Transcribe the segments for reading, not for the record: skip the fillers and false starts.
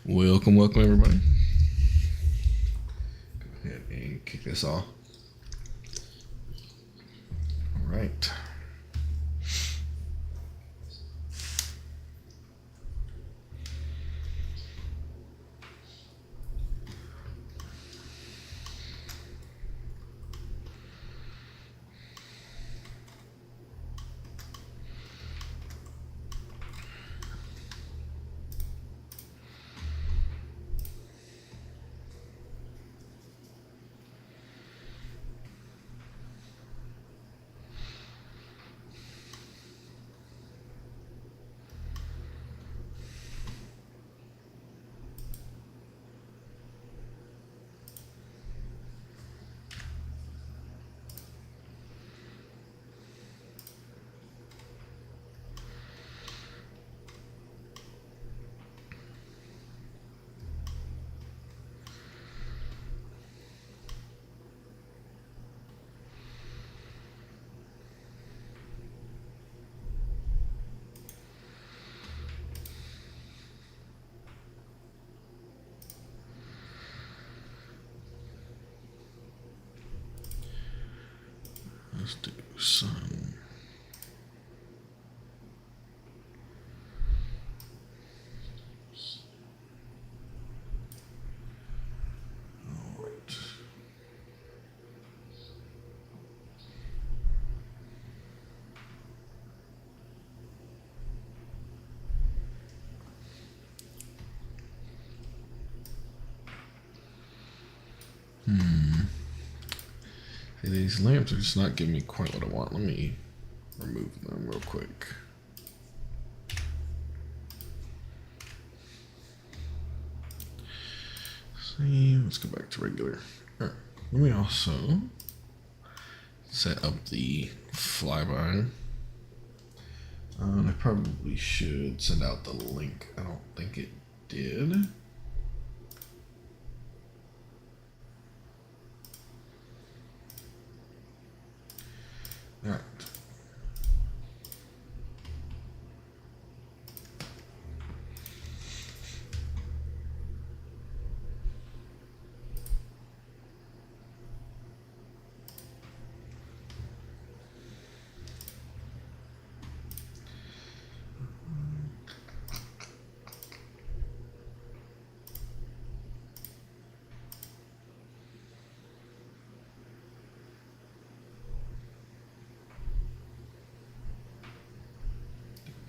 Welcome everybody. Go ahead and kick this off. All right. Let's do some. All right. Hey, these lamps are just not giving me quite what I want. Let me remove them real quick. See, let's go back to regular. All right. Let me also set up the flyby. I probably should send out the link. I don't think it did. All right.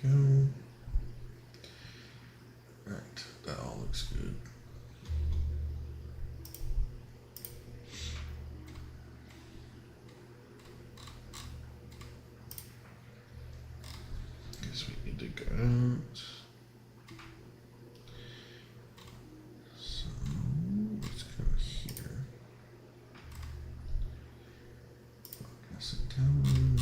Go. All right, that all looks good. Guess we need to go out. So let's go here. Pass it down.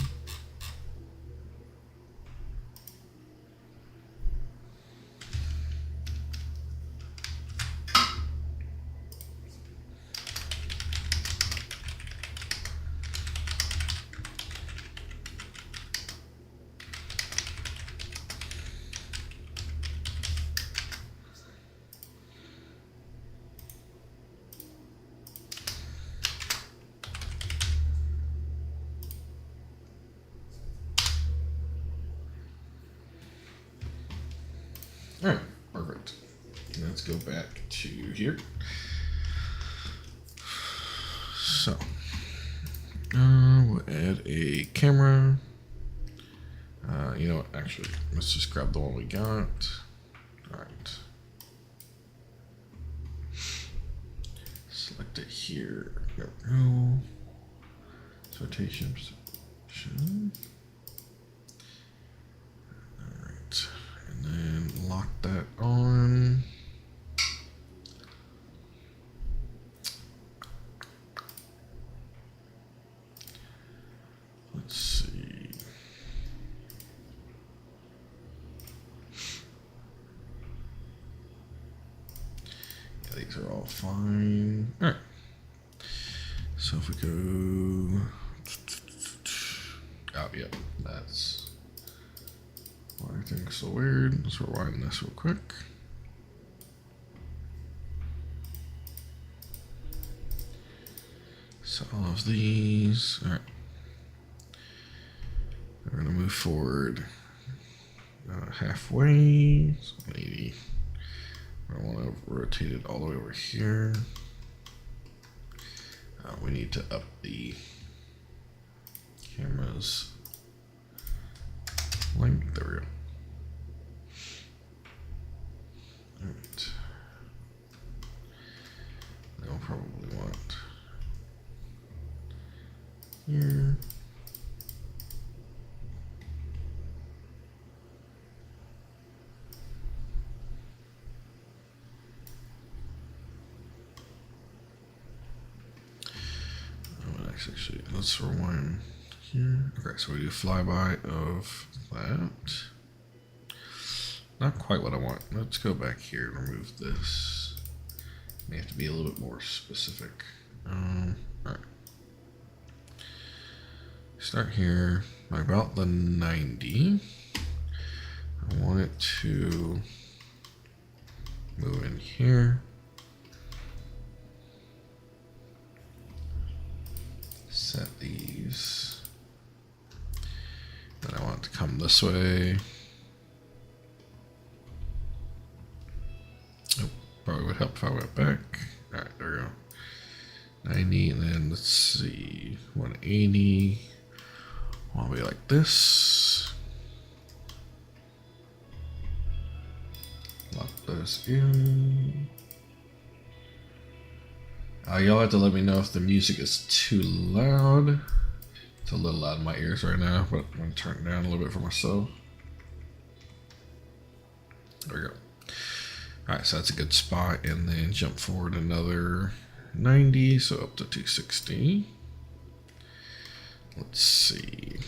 All right, perfect. Let's go back to here. So, we'll add a camera. You know what? Actually, let's just grab the one we got. All right. Select it here. There we go. Rotation. All right. And then lock that on. Let's see. Yeah, these are all fine. All right. So if we go, oh yeah, that's why everything's so weird. Let's rewind this real quick. So all of these. All right. We're gonna move forward halfway. So 80. I want to rotate it all the way over here. We need to up the camera's length. There we go. All right. I'll probably want here. Actually, let's rewind here. Okay, so we do flyby of that. Not quite what I want. Let's go back here and remove this. May have to be a little bit more specific. Alright. Start here by about the 90. I want it to move in here. Set these. Then I want it to come this way. Oh, probably would help if I went back. Alright, there we go. 90, and then let's see, 180. I'll be like this. Lock this in. Y'all have to let me know if the music is too loud. It's a little loud in my ears right now, but I'm going to turn it down a little bit for myself. There we go. Alright, so that's a good spot. And then jump forward another 90, so up to 260. Let's see.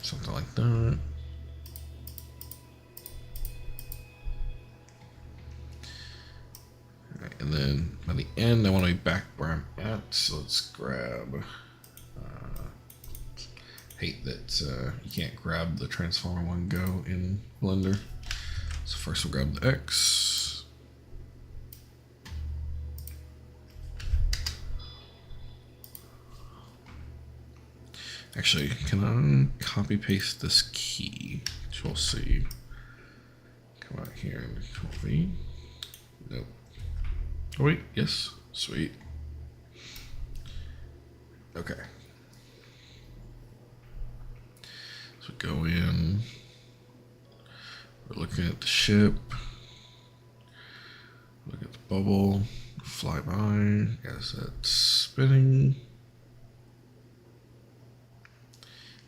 Something like that. And then by the end, I want to be back where I'm at. So let's grab. Hate that you can't grab the transformer in one go in Blender. So first we'll grab the X. Actually, can I copy paste this key? Which we'll see. Come out here and copy. Nope. Oh wait, yes, sweet. Okay. So go in. We're looking at the ship. Look at the bubble. Fly by as that's spinning.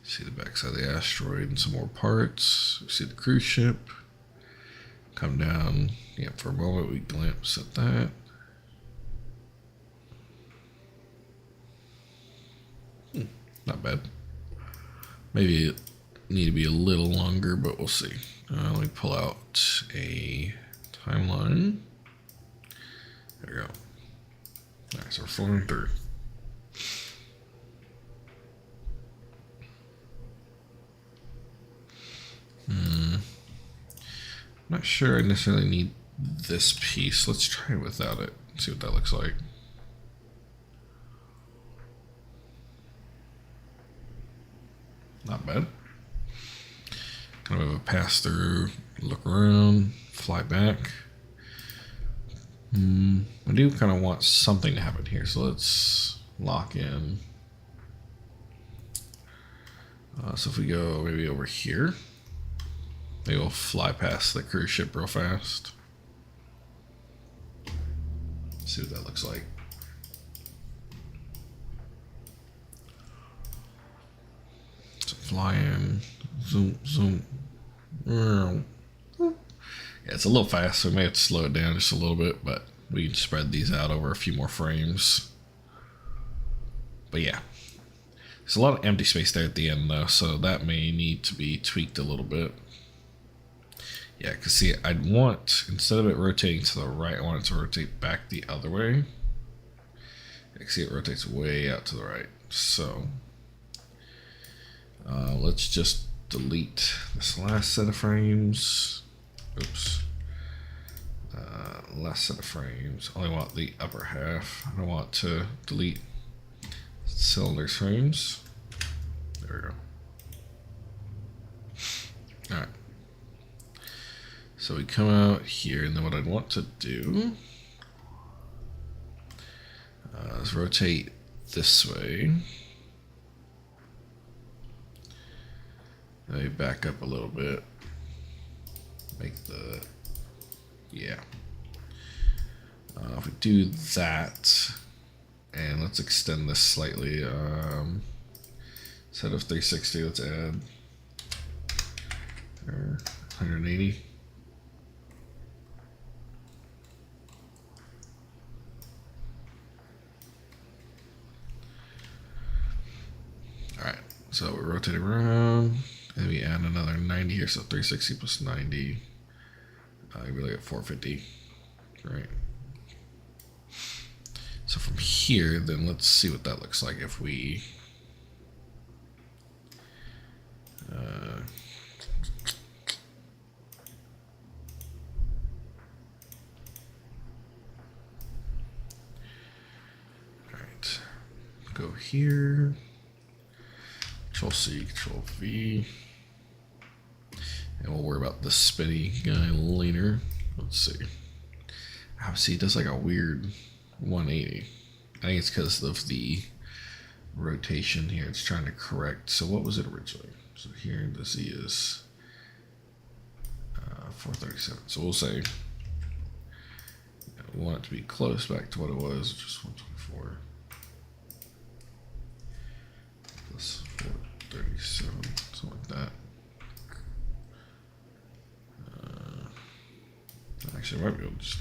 See the backside of the asteroid and some more parts. We see the cruise ship. Come down. Yep, for a moment we glimpse at that. Not bad. Maybe it need to be a little longer, but we'll see. Let me pull out a timeline. There we go. Alright, so we're flying through. I'm not sure I necessarily need this piece. Let's try it without it. See what that looks like. Not bad. Kind of a pass through, look around, fly back. I do kind of want something to happen here, so let's lock in. So if we go maybe over here, maybe we'll fly past the cruise ship real fast. See what that looks like. So fly in, zoom, zoom. Yeah, it's a little fast, so we may have to slow it down just a little bit, but we can spread these out over a few more frames. But yeah, there's a lot of empty space there at the end though, so that may need to be tweaked a little bit. Yeah, because see, I'd want, instead of it rotating to the right, I want it to rotate back the other way. You can see it rotates way out to the right. So let's just delete this last set of frames. Oops. Last set of frames. Only want the upper half. I don't want to delete cylinder frames. There we go. Alright. So we come out here, and then what I'd want to do is rotate this way. Let me back up a little bit. Make the, yeah. If we do that, and let's extend this slightly. Instead of 360, let's add 180. All right, so we rotate around, and we add another 90 here, so 360 plus 90. You really get 450, right? So from here, then let's see what that looks like if we all right, go here, Control C, Control V, and we'll worry about the spinny guy later. Let's see. Oh, see, it does like a weird 180. I think it's because of the rotation here. It's trying to correct. So what was it originally? So here, the Z is 437. So we'll say we want it to be close back to what it was, just 124 plus 437, something like that. Actually, I might be able to just,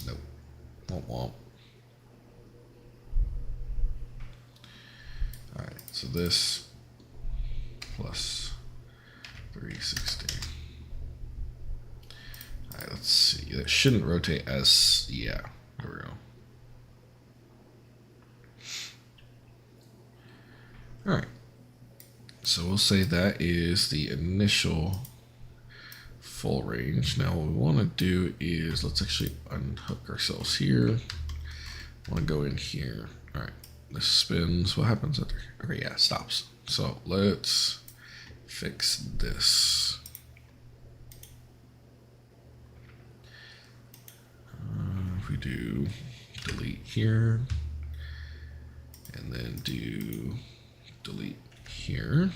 nope, won't. All right, so this plus 360. All right, let's see. That shouldn't rotate as, yeah, there we go. All right, so we'll say that is the initial full range. Now what we want to do is let's actually unhook ourselves here. I want to go in here. All right, this spins. What happens after? Okay, yeah, it stops. So let's fix this. If we do delete here and then do delete here.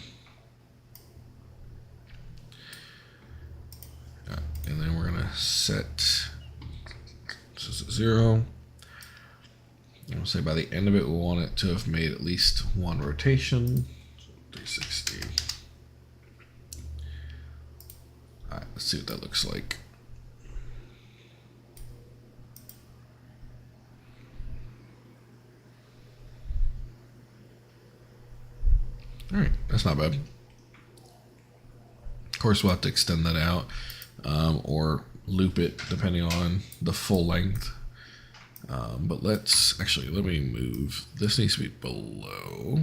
And then we're gonna set this is 0. And we'll say by the end of it, we want it to have made at least one rotation. So 360. All right, let's see what that looks like. All right, that's not bad. Of course, we'll have to extend that out. Or loop it depending on the full length. But let's actually, let me move. This needs to be below.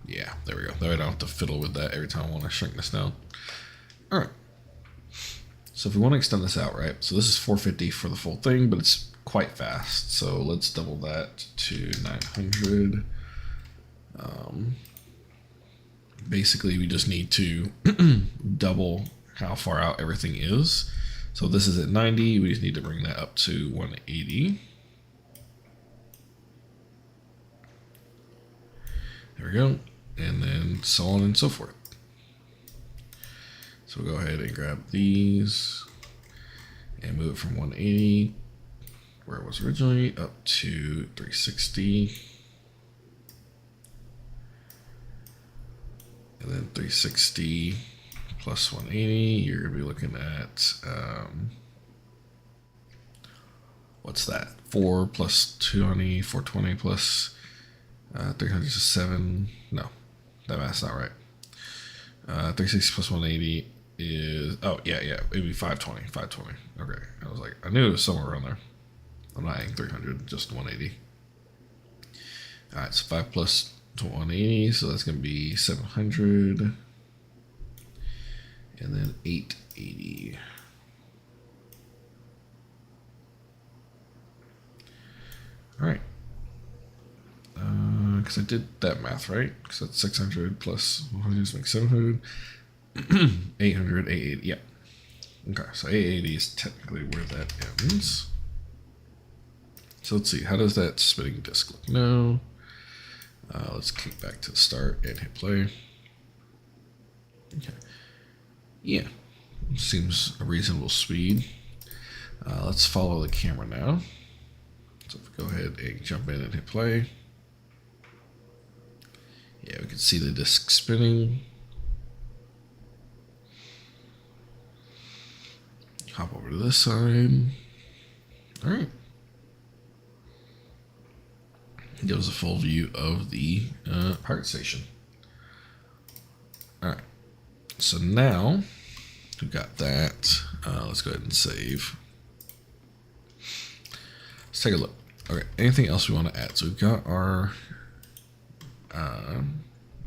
Yeah, there we go. That way I don't have to fiddle with that every time I want to shrink this down. All right. So if we want to extend this out, right? So this is 450 for the full thing, but it's quite fast. So let's double that to 900. Basically, we just need to double how far out everything is. So this is at 90, we just need to bring that up to 180. There we go. And then so on and so forth. So we'll go ahead and grab these and move it from 180, where it was originally, up to 360. And then 360 plus 180, you're going to be looking at, what's that? 4 plus 220, 420 plus 300 is 7. No, that math's not right. 360 plus 180 is, oh, yeah, it'd be 520. Okay, I was like, I knew it was somewhere around there. I'm not adding 300, just 180. All right, so 5 plus 180, so that's going to be 700. And then 880. All right. Because I did that math right. Because that's 600 plus 100 is like 700, 800, 880. Yeah. Okay, so 880 is technically where that ends. So let's see, how does that spinning disc look now? Let's kick back to the start and hit play. Okay. Yeah, seems a reasonable speed. Let's follow the camera now. So if we go ahead and jump in and hit play. Yeah, we can see the disc spinning. Hop over to this side. All right. Gives a full view of the pirate station. All right. So now we've got that. Let's go ahead and save. Let's take a look. Okay. Anything else we want to add? So we've got our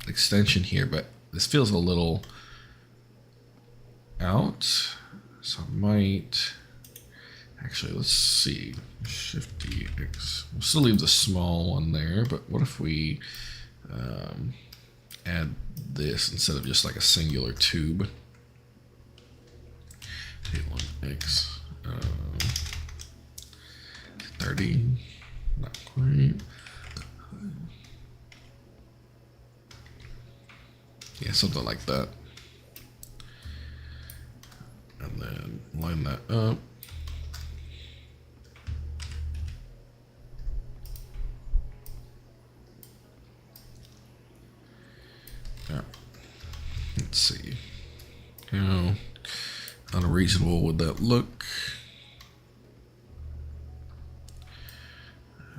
extension here, but this feels a little out. So I might actually, let's see, Shift DX. We'll still leave the small one there, but what if we add this instead of just like a singular tube? Hit 1X 30, not quite. Yeah, something like that. And then line that up. Yeah. Let's see. How unreasonable would that look?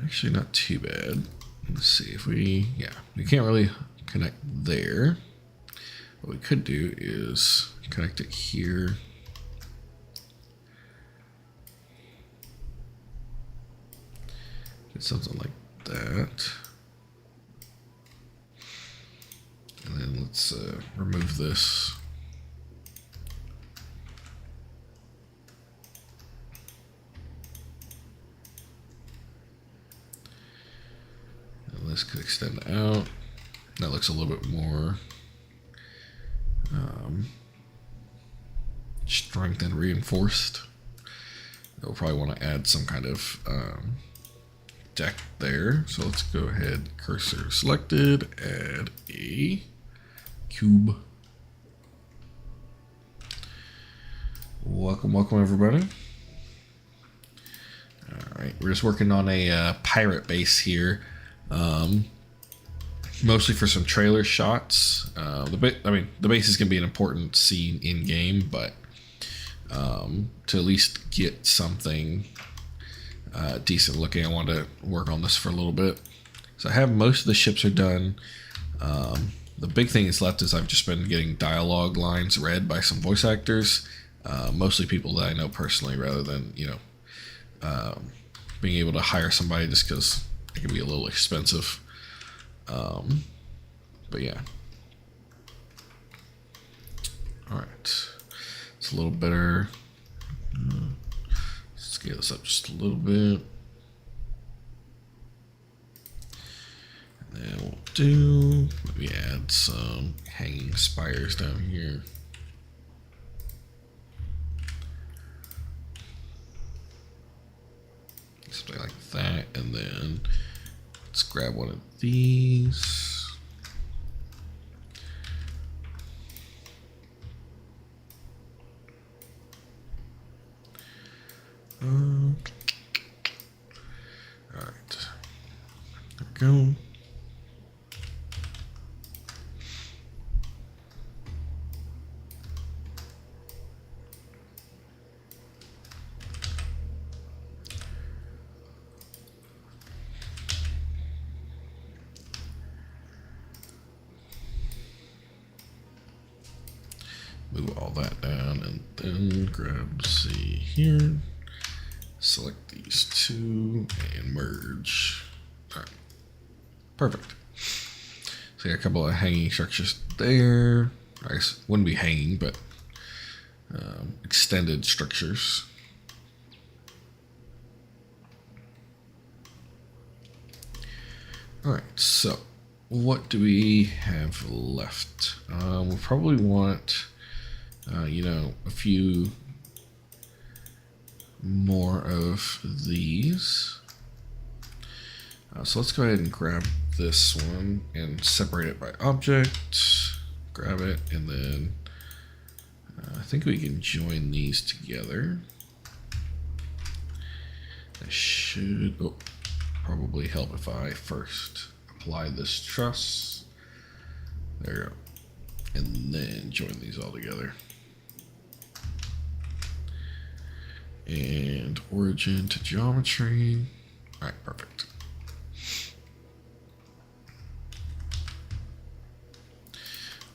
Actually, not too bad. Let's see if we can't really connect there. What we could do is connect it here. Get something like that. And then let's remove this. And this could extend out. That looks a little bit more strength and reinforced. We'll probably want to add some kind of deck there. So let's go ahead, cursor selected, add a cube. Welcome everybody. All right, we're just working on a pirate base here, mostly for some trailer shots. The base is gonna be an important scene in game, but to at least get something decent looking, I want to work on this for a little bit. So I have most of the ships are done. The big thing that's left is I've just been getting dialogue lines read by some voice actors, mostly people that I know personally, rather than being able to hire somebody just because it can be a little expensive. But yeah. All right, it's a little better. Scale this up just a little bit. And then we'll do, maybe add some hanging spires down here. Something like that. And then let's grab one of these. All right, there we go. Move all that down and then grab C here. Select these two and merge. All right, perfect. So got a couple of hanging structures there. I guess wouldn't be hanging, but extended structures. All right, so what do we have left? We'll probably want, a few more of these. So let's go ahead and grab this one and separate it by object. Grab it, and then I think we can join these together. That should probably help if I first apply this truss. There we go. And then join these all together. And origin to geometry. All right, perfect.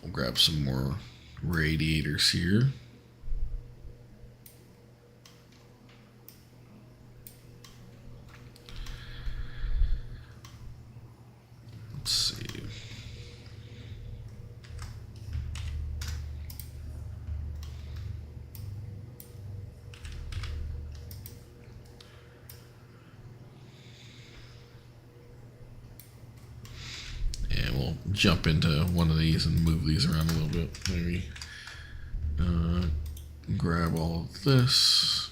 We'll grab some more radiators here. Let's see. And we'll jump into one of these and move these around a little bit. Maybe grab all of this.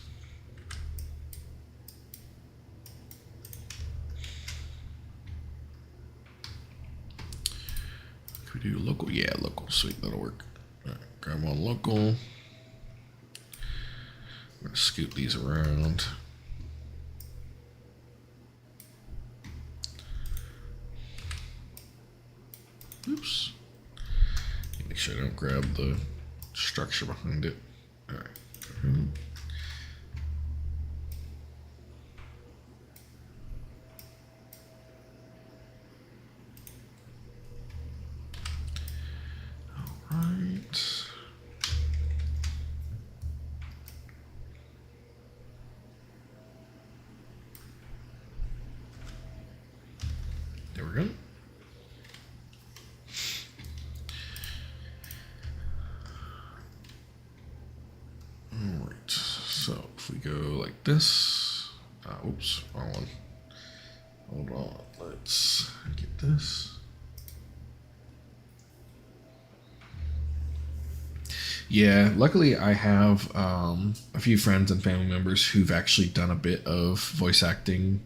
Could we do local? Yeah, local. Sweet, that'll work. All right, grab one local. I'm gonna scoot these around. Oops. Make sure I don't grab the structure behind it. All right. All right. There we go. So if we go like this, oops, wrong one. Hold on, let's get this. Yeah, luckily I have a few friends and family members who've actually done a bit of voice acting,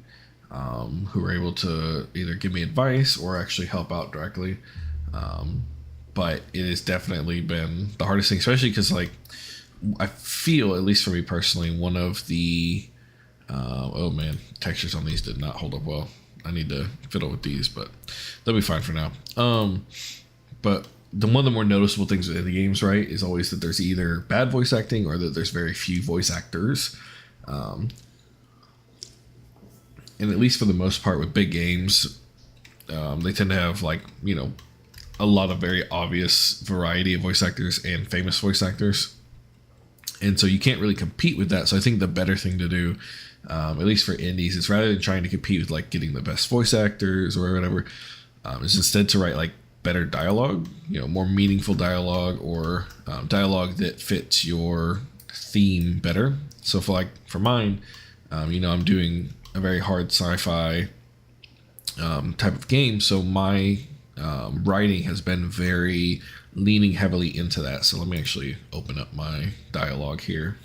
who were able to either give me advice or actually help out directly. But it has definitely been the hardest thing, especially because I feel, at least for me personally, one of the oh man, textures on these did not hold up well. I need to fiddle with these, but they'll be fine for now. But one of the more noticeable things in the games, right, is always that there's either bad voice acting or that there's very few voice actors. And at least for the most part with big games, they tend to have a lot of very obvious variety of voice actors and famous voice actors. And so you can't really compete with that. So I think the better thing to do, at least for indies, is rather than trying to compete with getting the best voice actors or whatever, is instead to write better dialogue, more meaningful dialogue, or dialogue that fits your theme better. So for mine, I'm doing a very hard sci-fi type of game. So my writing has been very leaning heavily into that. So let me actually open up my dialogue here.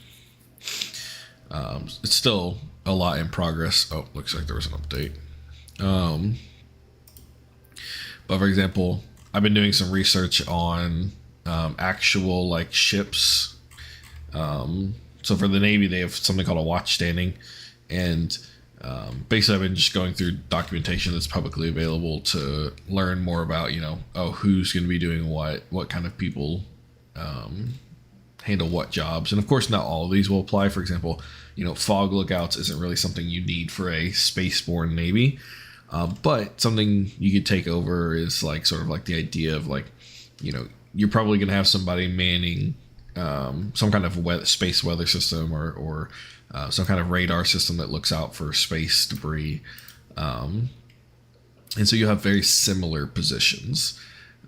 It's still a lot in progress. Oh, looks like there was an update. But for example, I've been doing some research on actual ships. So for the Navy, they have something called a watch standing, and basically I've been just going through documentation that's publicly available to learn more about, who's going to be doing what kind of people handle what jobs. And of course, not all of these will apply. For example, fog lookouts isn't really something you need for a spaceborne Navy. But something you could take over is the idea of you're probably going to have somebody manning some kind of space weather system or some kind of radar system that looks out for space debris. And so you have very similar positions.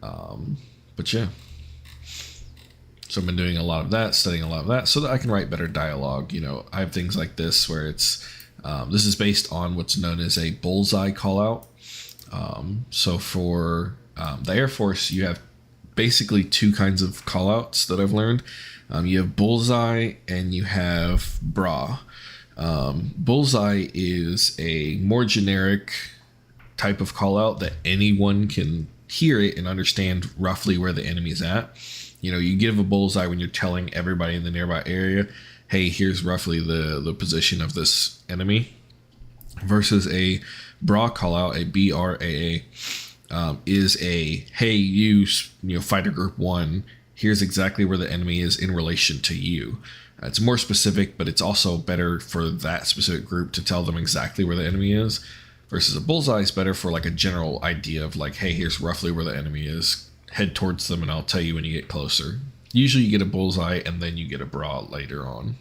But yeah. So I've been doing a lot of that, studying a lot of that so that I can write better dialogue. I have things like this where it's, this is based on what's known as a bullseye call out. So for the Air Force, you have basically two kinds of callouts that I've learned. You have Bullseye and you have Bra. Bullseye is a more generic type of callout that anyone can hear it and understand roughly where the enemy's at. You know, you give a bullseye when you're telling everybody in the nearby area, hey, here's roughly the position of this enemy. Versus a Bra callout, a BRAA, is a, hey, you know, fighter group 1, here's exactly where the enemy is in relation to you. It's more specific, but it's also better for that specific group to tell them exactly where the enemy is. Versus a bullseye is better for like a general idea of like, hey, here's roughly where the enemy is. Head towards them and I'll tell you when you get closer. Usually you get a bullseye and then you get a Bra later on.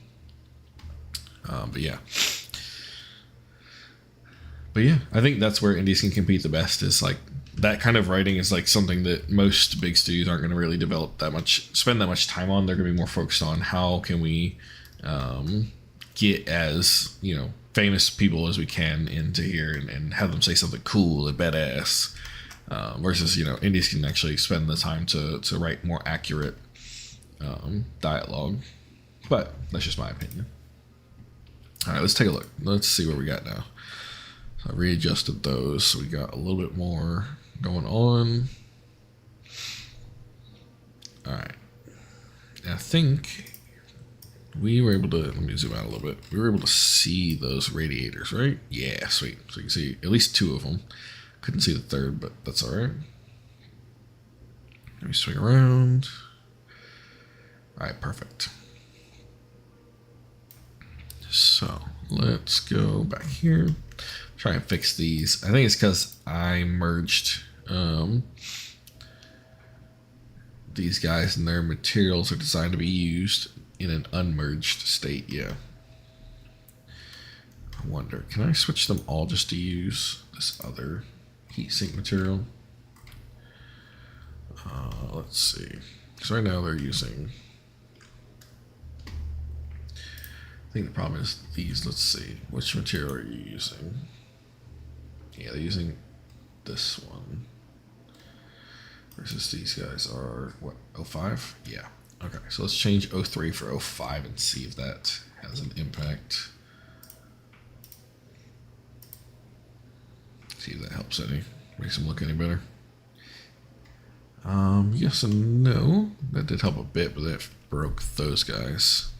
But yeah, I think that's where indies can compete the best, is like that kind of writing is like something that most big studios aren't going to really spend that much time on. They're going to be more focused on how can we get as, you know, famous people as we can into here and have them say something cool and badass. Versus, you know, indies can actually spend the time to write more accurate dialogue. But that's just my opinion. All right, let's take a look. Let's see what we got now. So I readjusted those, so we got a little bit more going on. All right. And I think we were able to, let me zoom out a little bit. We were able to see those radiators, right? Yeah, sweet. So you can see at least 2 of them. Couldn't see the third, but that's all right. Let me swing around. All right, perfect. So let's go back here. Try and fix these. I think it's because I merged these guys and their materials are designed to be used in an unmerged state. Yeah. I wonder, can I switch them all just to use this other heatsink material? Let's see. So right now they're using, I think the problem is these. Let's see. Which material are you using? Yeah, they're using this one. Versus these guys are, what, 05? Yeah. Okay, so let's change 03 for 05 and see if that has an impact. See if that helps any. Makes them look any better. Yes and no. That did help a bit, but that broke those guys.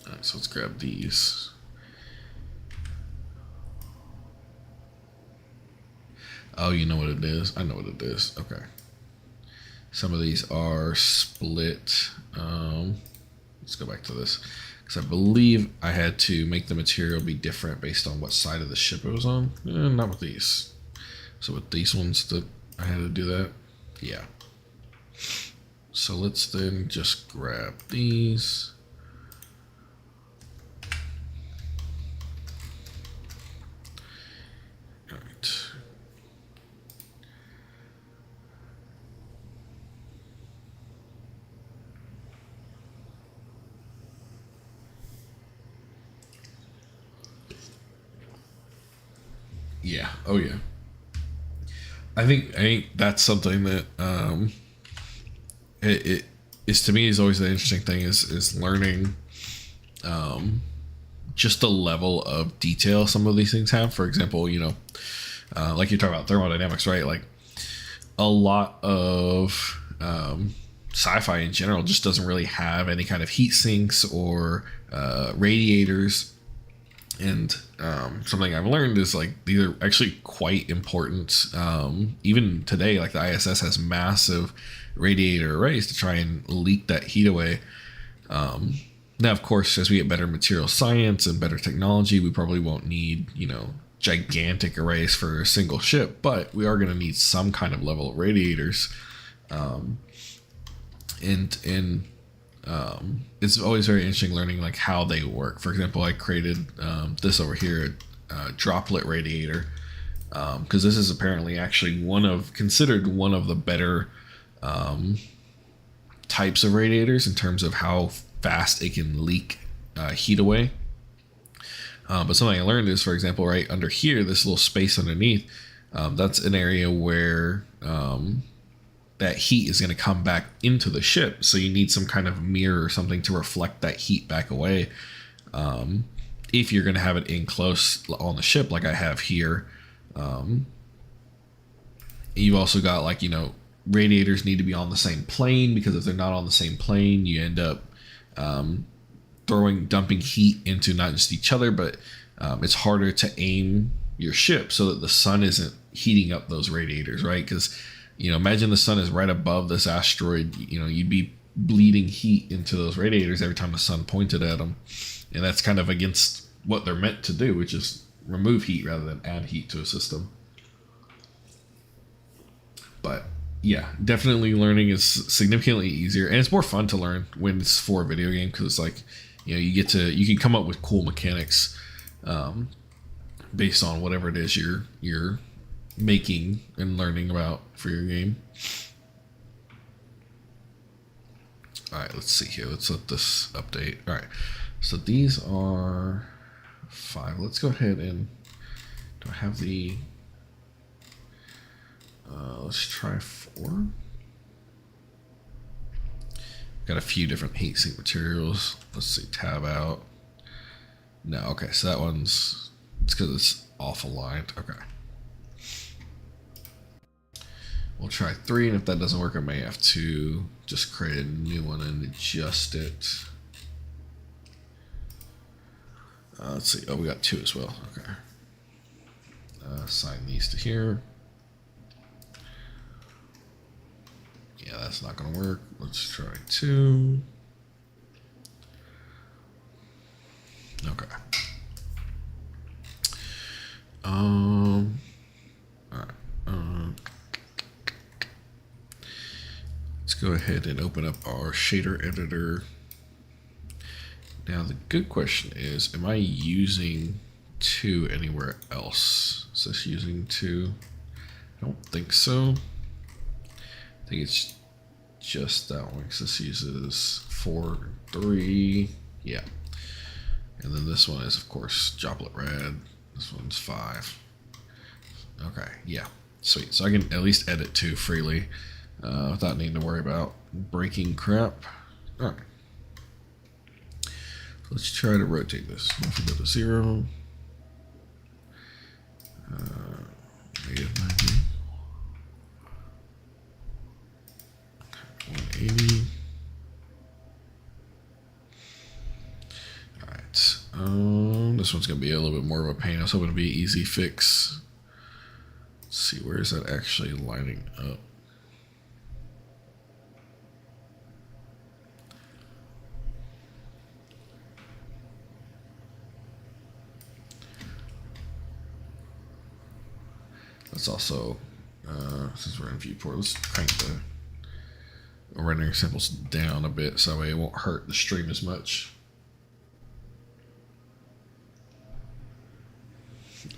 Alright, so let's grab these. Oh, you know what it is? I know what it is. Okay. Some of these are split. Let's go back to this. Because I believe I had to make the material be different based on what side of the ship it was on. Not with these. So with these ones that I had to do that. Yeah. So let's then just grab these. All right. Yeah. Oh yeah. I think that's something that it is, to me, is always the interesting thing is learning just the level of detail some of these things have. For example, you know, like you talk about thermodynamics, right? Like a lot of sci-fi in general just doesn't really have any kind of heat sinks or radiators. And something I've learned is like these are actually quite important. Even today, like the ISS has massive radiator arrays to try and leak that heat away. Now, of course, as we get better material science and better technology, we probably won't need, you know, gigantic arrays for a single ship, but we are going to need some kind of level of radiators. It's always very interesting learning like how they work. For example, I created this over here, a droplet radiator, because this is apparently actually considered one of the better types of radiators in terms of how fast it can leak heat away. But something I learned is, for example, right under here, this little space underneath, that's an area where that heat is going to come back into the ship. So you need some kind of mirror or something to reflect that heat back away. If you're going to have it in close on the ship, like I have here. You've also got, like, you know, radiators need to be on the same plane, because if they're not on the same plane, you end up dumping heat into not just each other, but it's harder to aim your ship so that the sun isn't heating up those radiators, right? Because, you know, imagine the sun is right above this asteroid. You know, you'd be bleeding heat into those radiators every time the sun pointed at them, and that's kind of against what they're meant to do, which is remove heat rather than add heat to a system. But yeah, definitely learning is significantly easier, and it's more fun to learn when it's for a video game, because it's like, you know, you can come up with cool mechanics based on whatever it is you're making and learning about for your game. All right, let's see here. Let's let this update. All right, so these are 5. Let's go ahead and do I have the let's try 4. Got a few different heatsink materials. Let's see, tab out. No, okay, so that one's, it's because it's off aligned. Okay. We'll try 3, and if that doesn't work, I may have to just create a new one and adjust it. Let's see. Oh, we got 2 as well. Okay. Assign these to here. Yeah, that's not going to work. Let's try 2. Okay. All right. Let's go ahead and open up our shader editor. Now, the good question is, am I using 2 anywhere else? Is this using 2? I don't think so. I think it's just that one, because this uses 4, 3. Yeah. And then this one is, of course, Droplet Red. This one's 5. Okay, yeah. Sweet. So I can at least edit 2 freely without needing to worry about breaking crap. All right. Let's try to rotate this. If we go to 0, -90, 180. All right. This one's gonna be a little bit more of a pain. I was hoping to be an easy fix. Let's see, where is that actually lining up? Let's also, since we're in viewport, let's crank the rendering samples down a bit so that way it won't hurt the stream as much.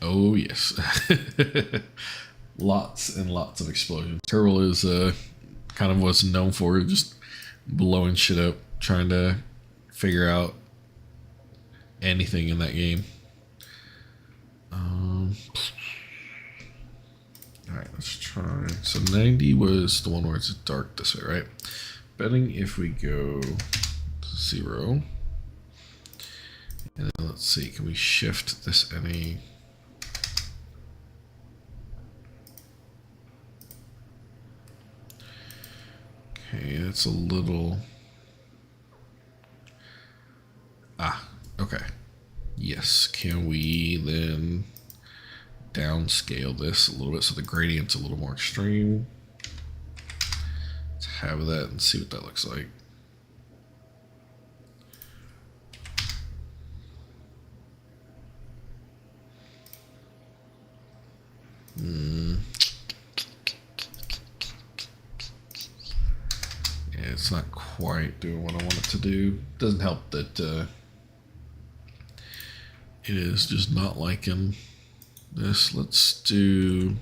Oh yes. Lots and lots of explosions. Turtle is kind of what's known for, just blowing shit up, trying to figure out anything in that game. Alright, let's try. So 90 was the one where it's dark this way, right? Betting if we go 0. And then let's see, can we shift this any? Okay, that's a little. Okay. Yes, can we then downscale this a little bit so the gradient's a little more extreme? Let's have that and see what that looks like. Yeah, it's not quite doing what I want it to do. Doesn't help that it is just not liking this. Let's do,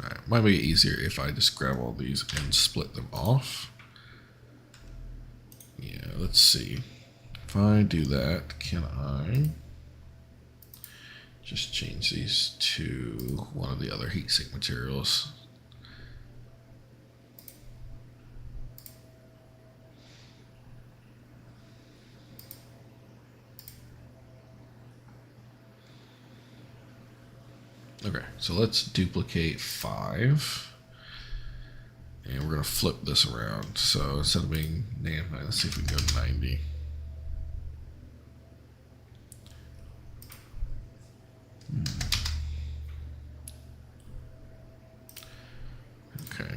all right, might make it easier if I just grab all these and split them off. Yeah, let's see. If I do that, can I just change these to one of the other heatsink materials. Okay, so let's duplicate 5. And we're going to flip this around. So instead of being, let's see if we can go to 90. Okay.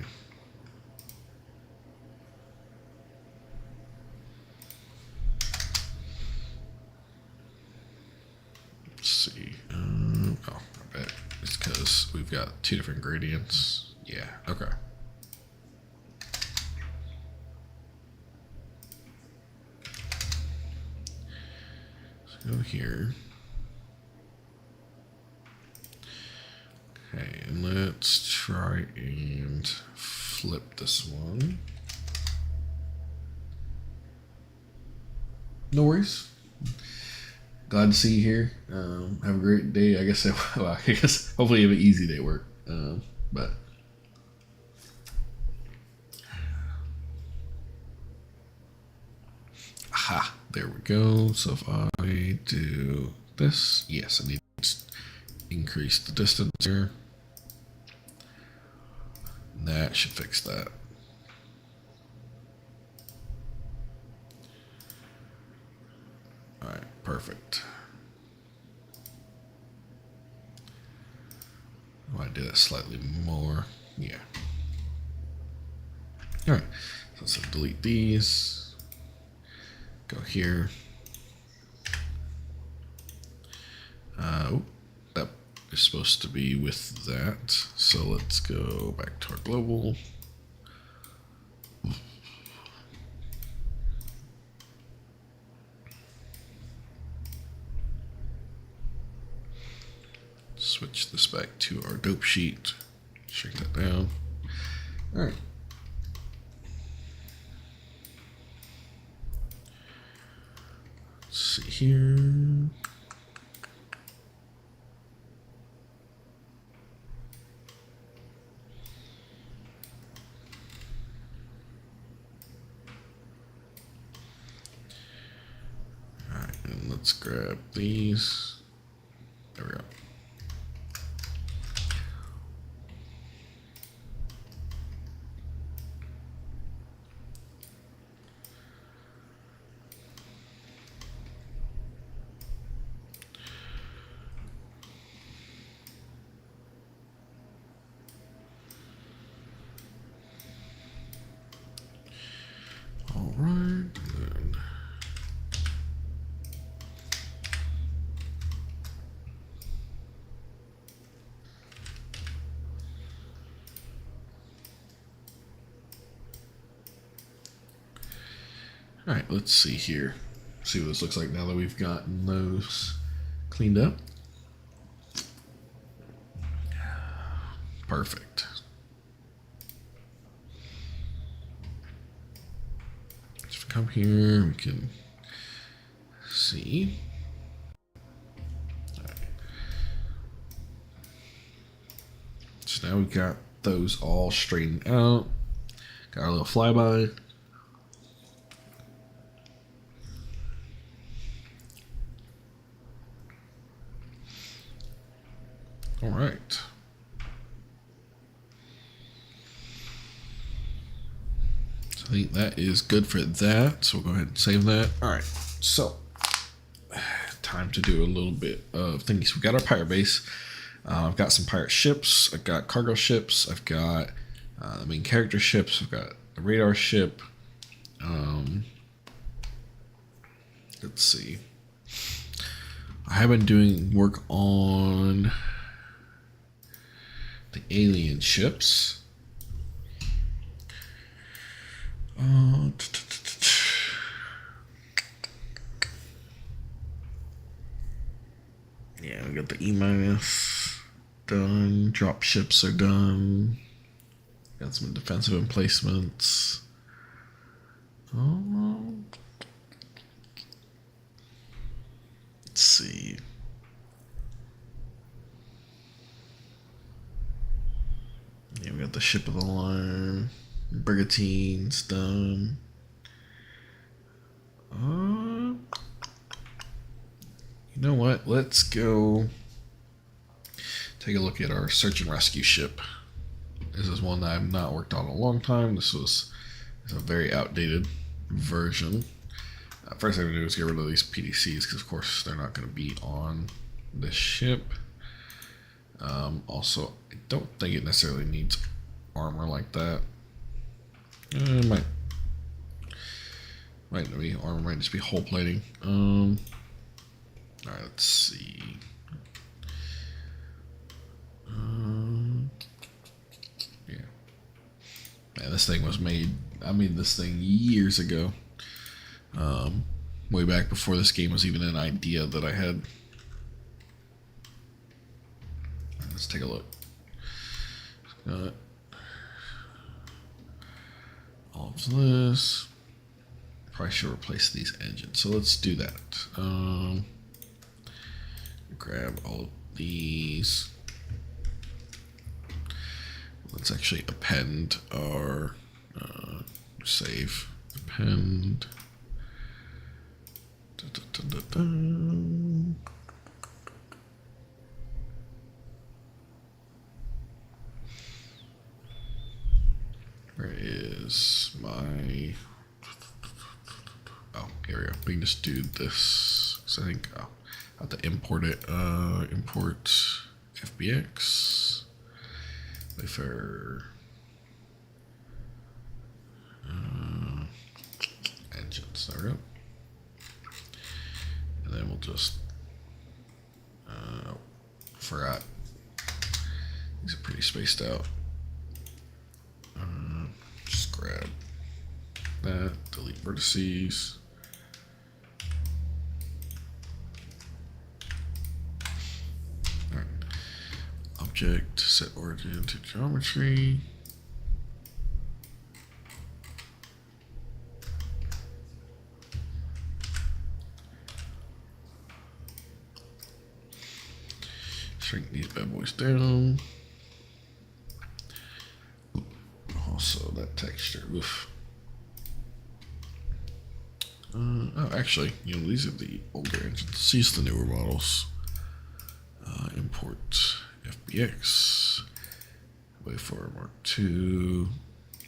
Let's see. Oh, I bet it's because we've got 2 different gradients. Yeah, okay. So go here. Okay, and let's try and flip this one. No worries. Glad to see you here. Have a great day. I guess hopefully you have an easy day at work. But aha, there we go. So if I do this, yes, I need to increase the distance here. That should fix that. All right, perfect. I might do that slightly more. Yeah. All right, so let's delete these. Go here. That is supposed to be with that. So let's go back to our global. Switch this back to our dope sheet. Shrink that down. All right. Let's see here. All right, and let's grab these. There we go. All right, good. All right, let's see here. See what this looks like now that we've gotten those cleaned up. Perfect. If we come here, we can see. All right. So now we've got those all straightened out. Got our little flyby. All right. So I think that is good for that. So we'll go ahead and save that. All right. So time to do a little bit of things. We've got our pirate base. I've got some pirate ships. I've got cargo ships. I've got the main character ships. I've got the radar ship. Let's see. I have been doing work on the alien ships. Yeah, we got the E- done. Drop ships are done. Got some defensive emplacements. Let's see. Yeah, we got the ship of the line. Brigantines done. You know what? Let's go take a look at our search and rescue ship. This is one that I've not worked on in a long time. This is a very outdated version. First thing I'm going to do is get rid of these PDCs because, of course, they're not going to be on this ship. Also, I don't think it necessarily needs armor like that. It might not be armor, might just be hull plating. Alright, let's see. Yeah. Man, this thing was made, I made this thing years ago. Way back before this game was even an idea that I had. Let's take a look. All of this. Probably should replace these engines. So let's do that. Grab all of these. Let's actually append our save. Append. Where is my... Oh, here we go. We can just do this. So I think I'll have to import it. Import FBX. Wayfarer. Engines. There we go. And then we'll just... forgot. These are pretty spaced out. Just grab that, delete vertices. All right. Object, set origin to geometry. Shrink these bad boys down. Also, that texture. Oof. Oh, actually, these are the older engines. Let's use the newer models. Import FBX. Wayfarer Mark II.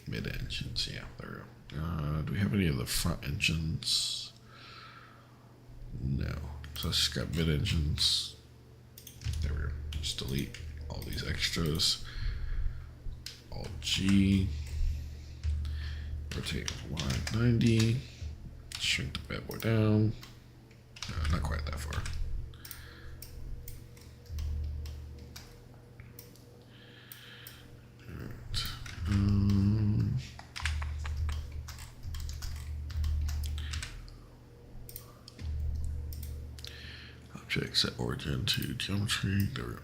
Mid engines. Yeah, there we go. Do we have any of the front engines? No. So let's just grab mid engines. There we go. Just delete all these extras. Alt G, rotate line 90, shrink the bad boy down. No, not quite that far. Right. Object set origin to geometry. There we go.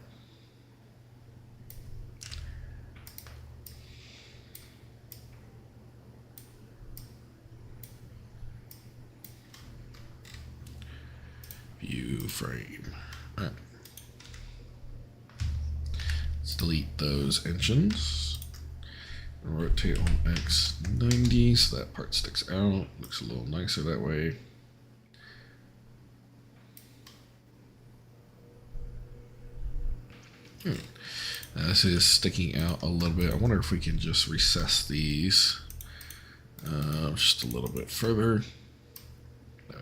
View frame. All right. Let's delete those engines. Rotate on X 90 so that part sticks out. Looks a little nicer that way. Now this is sticking out a little bit. I wonder if we can just recess these just a little bit further.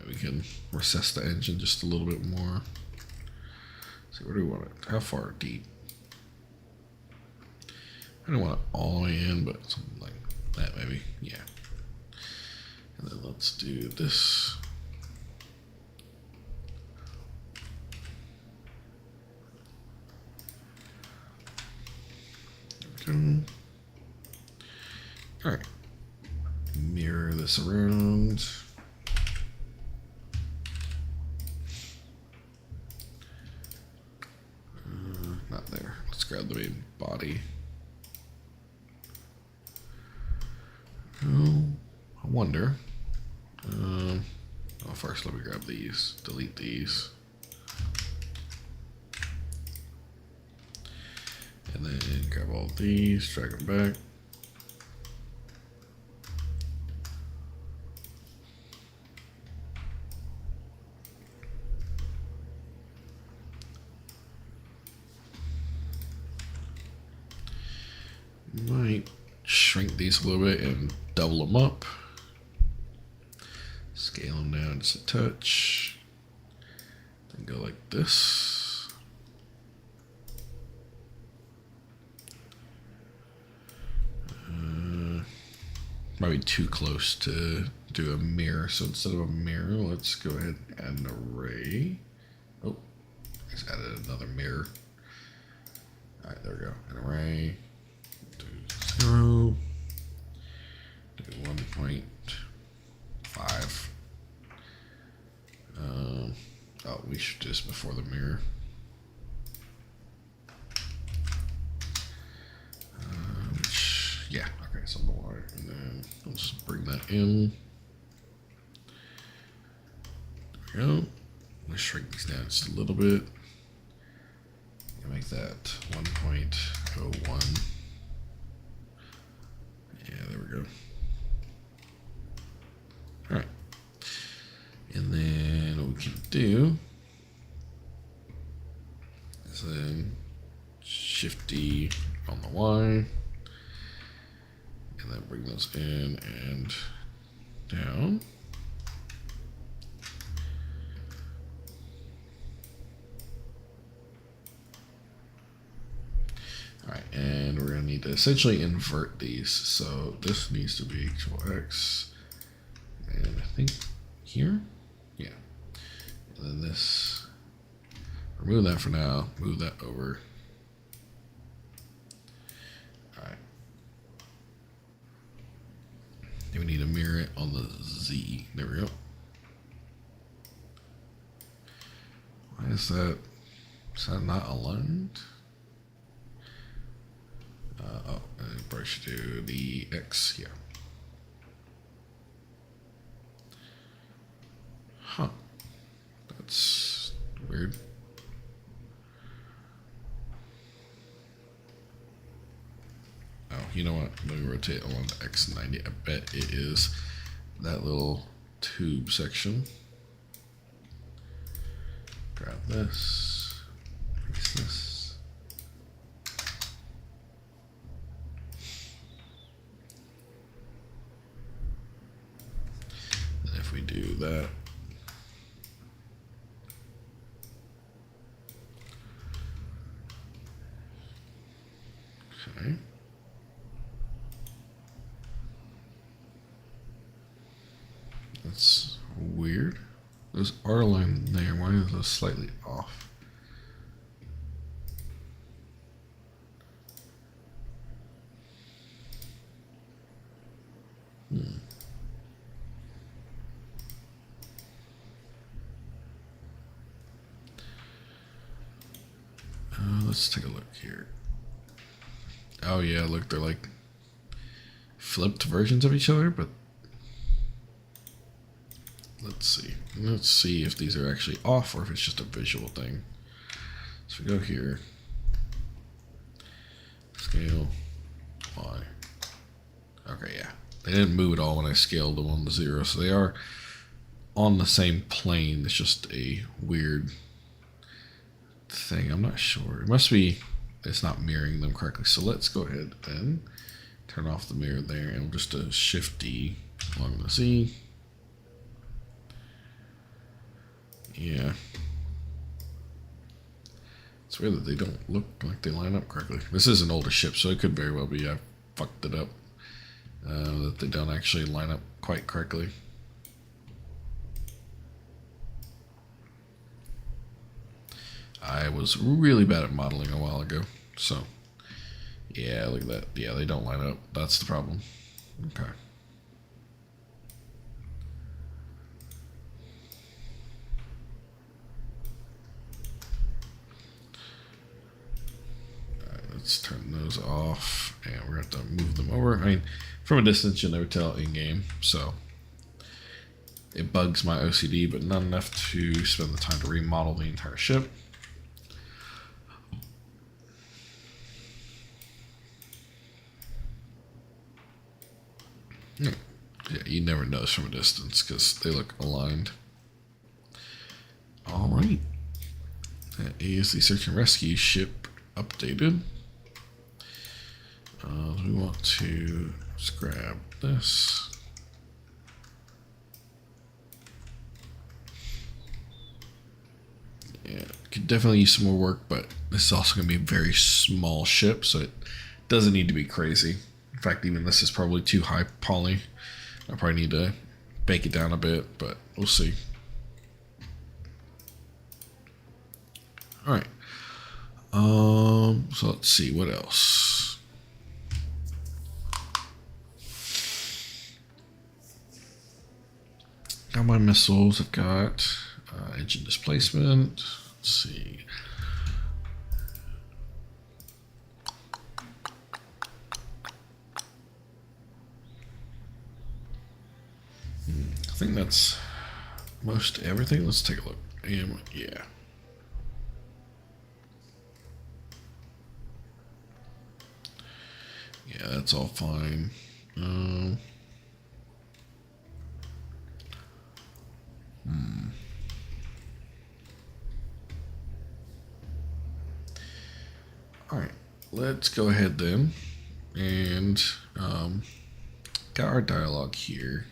We can recess the engine just a little bit more. See, where do we want it? How far deep? I don't want it all the way in, but something like that maybe. Yeah. And then let's do this. There we go. All right. Mirror this around. Not there. Let's grab the main body. Oh, I wonder. Oh, first let me grab these. Delete these. And And then grab all these, drag them back. Might shrink these a little bit and double them up. Scale them down just a touch. Then go like this. Might be too close to do a mirror, so instead of a mirror, let's go ahead and add an array. Oh, I just added another mirror. All right, there we go. An array. Do 0. Do 1.5. Oh, we should do this before the mirror. Yeah, okay, so more. And then let's bring that in. There we go. Let's shrink these down just a little bit. And make that 1.01. Yeah, there we go. All right. And then what we can do is then Shift D on the Y. And then bring those in and down. All right, and we're gonna need to essentially invert these. So this needs to be equal X, and I think here, yeah. And then this, remove that for now, move that over. Then we need to mirror it on the Z. There we go. Why is that? Is that not aligned? Oh, I probably should do the X. Yeah. Huh. That's weird. Oh, you know what? Let me rotate along the X90. I bet it is that little tube section. Grab this. Paste this. And if we do that, okay. That's weird. Those are aligned there. Why is those slightly off? Let's take a look here. Oh yeah, look, they're like flipped versions of each other, but let's see. Let's see if these are actually off or if it's just a visual thing. So we go here. Scale Y. Okay, yeah. They didn't move at all when I scaled them on the 0, so they are on the same plane. It's just a weird thing. I'm not sure. It must be it's not mirroring them correctly. So let's go ahead and turn off the mirror there, and we'll just Shift D along the Z. Yeah. It's weird that they don't look like they line up correctly. This is an older ship, so it could very well be I fucked it up. That they don't actually line up quite correctly. I was really bad at modeling a while ago, so yeah, look at that. Yeah, they don't line up. That's the problem. Okay. Let's turn those off, and we're going to have to move them over. I mean, from a distance, you'll never tell in-game, so it bugs my OCD, but not enough to spend the time to remodel the entire ship. Yeah, you never notice from a distance because they look aligned. All right. That is the search and rescue ship updated. We want to just grab this. Yeah, could definitely use some more work, but this is also going to be a very small ship, so it doesn't need to be crazy. In fact, even this is probably too high poly. I probably need to bake it down a bit, but we'll see. All right. So let's see what else. Got my missiles. I've got engine displacement. Let's see. I think that's most everything. Let's take a look. Yeah. Yeah, that's all fine. All right, let's go ahead then and got our dialogue here.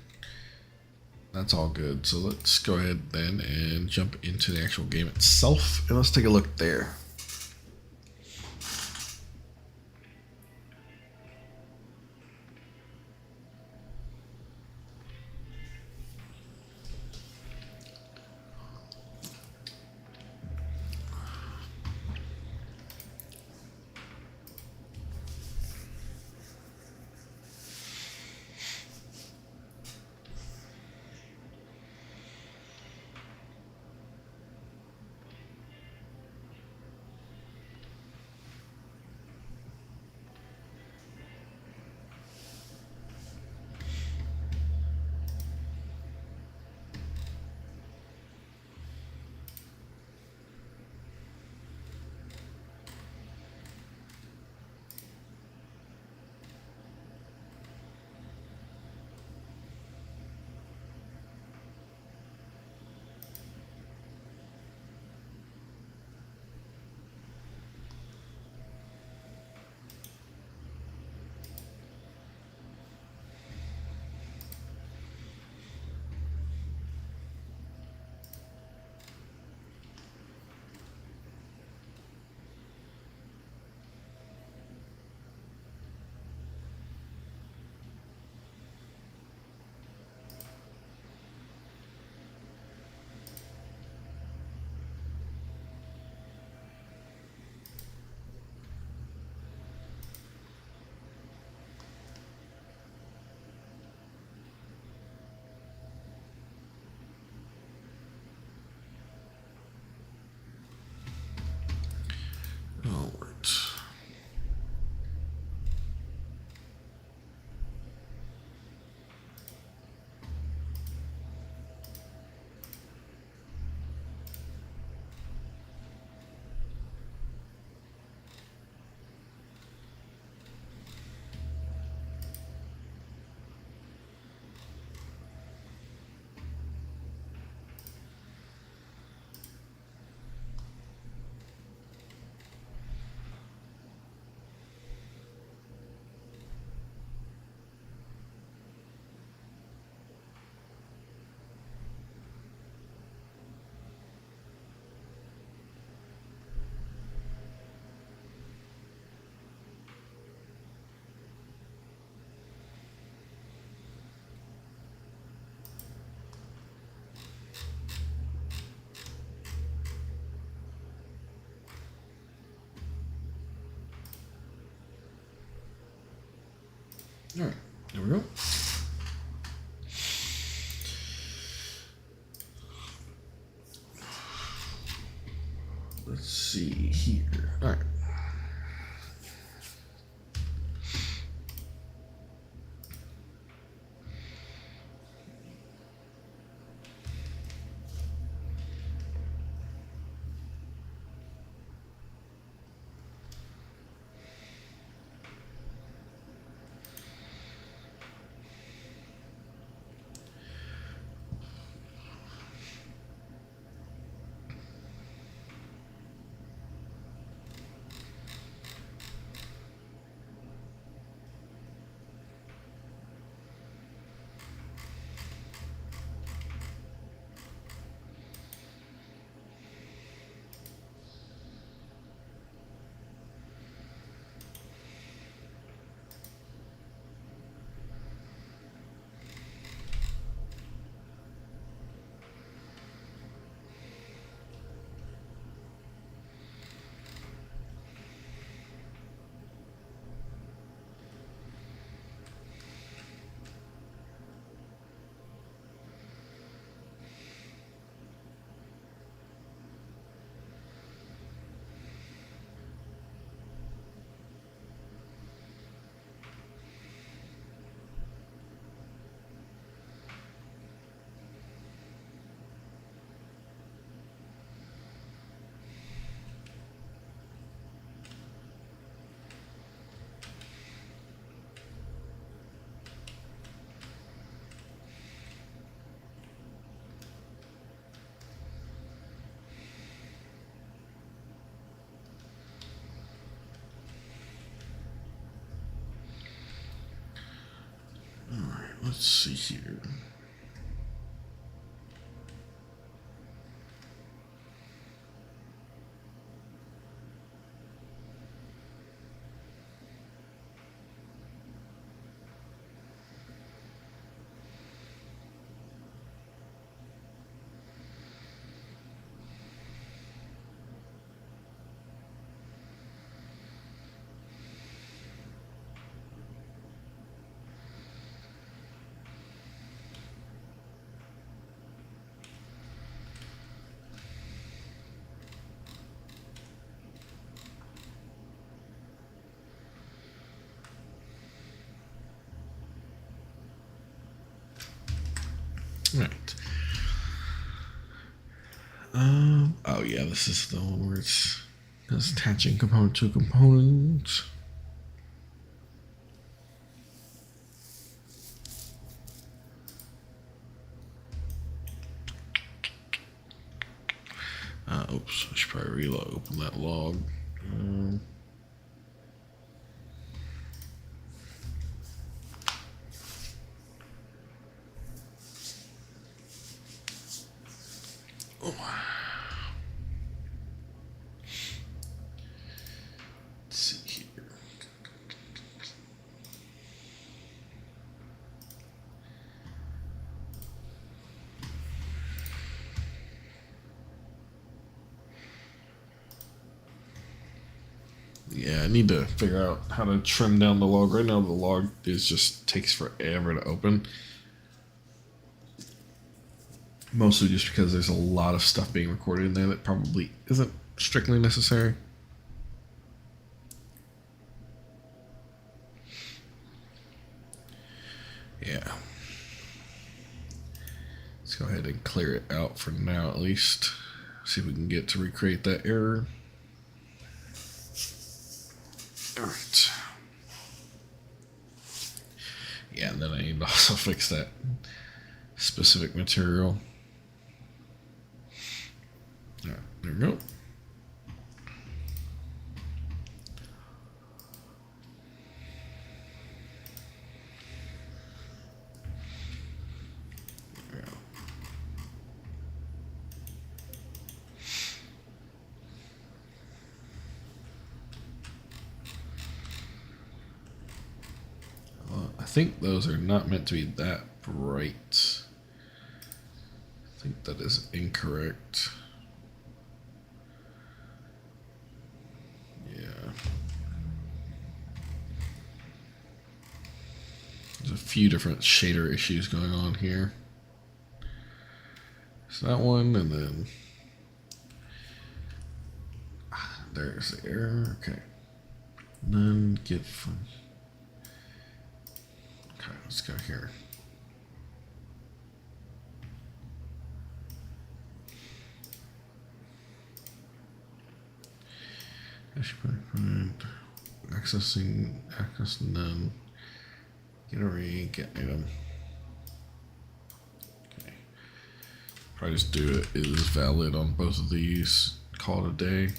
That's all good. So let's go ahead then and jump into the actual game itself, and let's take a look there. All right. All right, there we go. Let's see here. All right. let's see here. Right. Oh yeah, this is the one where it's attaching component to component. Oops, I should probably reload, open that log. Let's see here. Yeah, I need to figure out how to trim down the log. Right now the log just takes forever to open. Mostly just because there's a lot of stuff being recorded in there that probably isn't strictly necessary. Yeah. Let's go ahead and clear it out for now at least. See if we can get to recreate that error. Alright. Yeah, and then I need to also fix that specific material. Alright, there we go. I think those are not meant to be that bright. I think that is incorrect. Yeah. There's a few different shader issues going on here. So that one, and then there's the error. Okay. And then get from. Okay, let's go here. Accessing none. Get array, get item. Okay. Probably just do it is valid on both of these. Call it a day.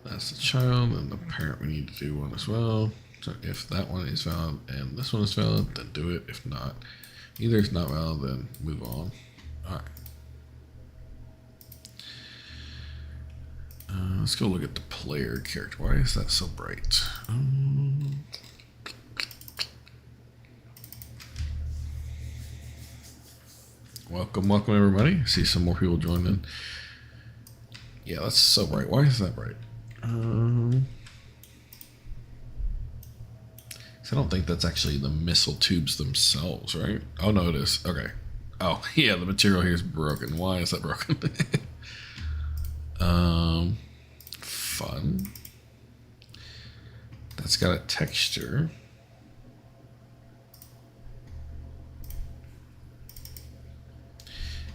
That's the child, and the parent we need to do one as well. So if that one is valid and this one is valid, then do it. If not, either is not valid, then move on. All right. Let's go look at the player character. Why is that so bright? Welcome everybody. I see some more people joining in. Yeah, that's so bright. Why is that bright? I don't think that's actually the missile tubes themselves, right? Oh, no, it is. Okay. Oh, yeah, the material here is broken. Why is that broken? Fun. That's got a texture.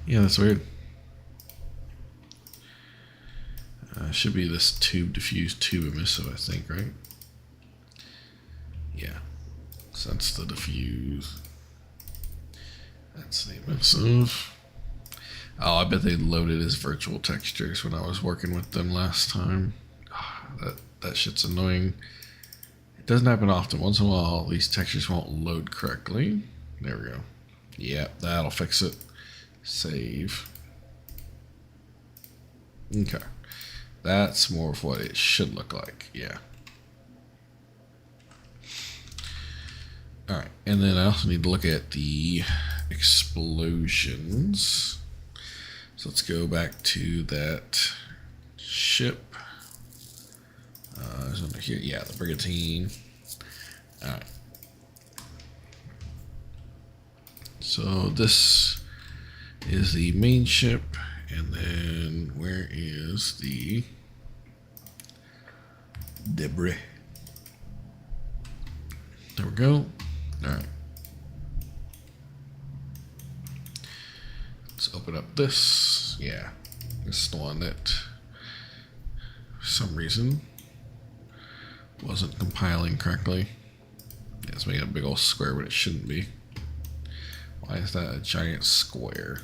Yeah, that's weird. Should be this tube diffuse tube emissive, I think, right? Yeah. So that's the diffuse. That's the emissive. Oh, I bet they loaded as virtual textures when I was working with them last time. That shit's annoying. It doesn't happen often. Once in a while, these textures won't load correctly. There we go. Yep, that'll fix it. Save. Okay. That's more of what it should look like. Yeah. Alright, and then I also need to look at the explosions. So let's go back to that ship. It's under here. Yeah, the Brigantine. Alright. So this is the main ship. And then where is the debris? There we go. Alright. Let's open up this. Yeah. This is the one that for some reason wasn't compiling correctly. Yeah, it's making a big old square, but it shouldn't be. Why is that a giant square?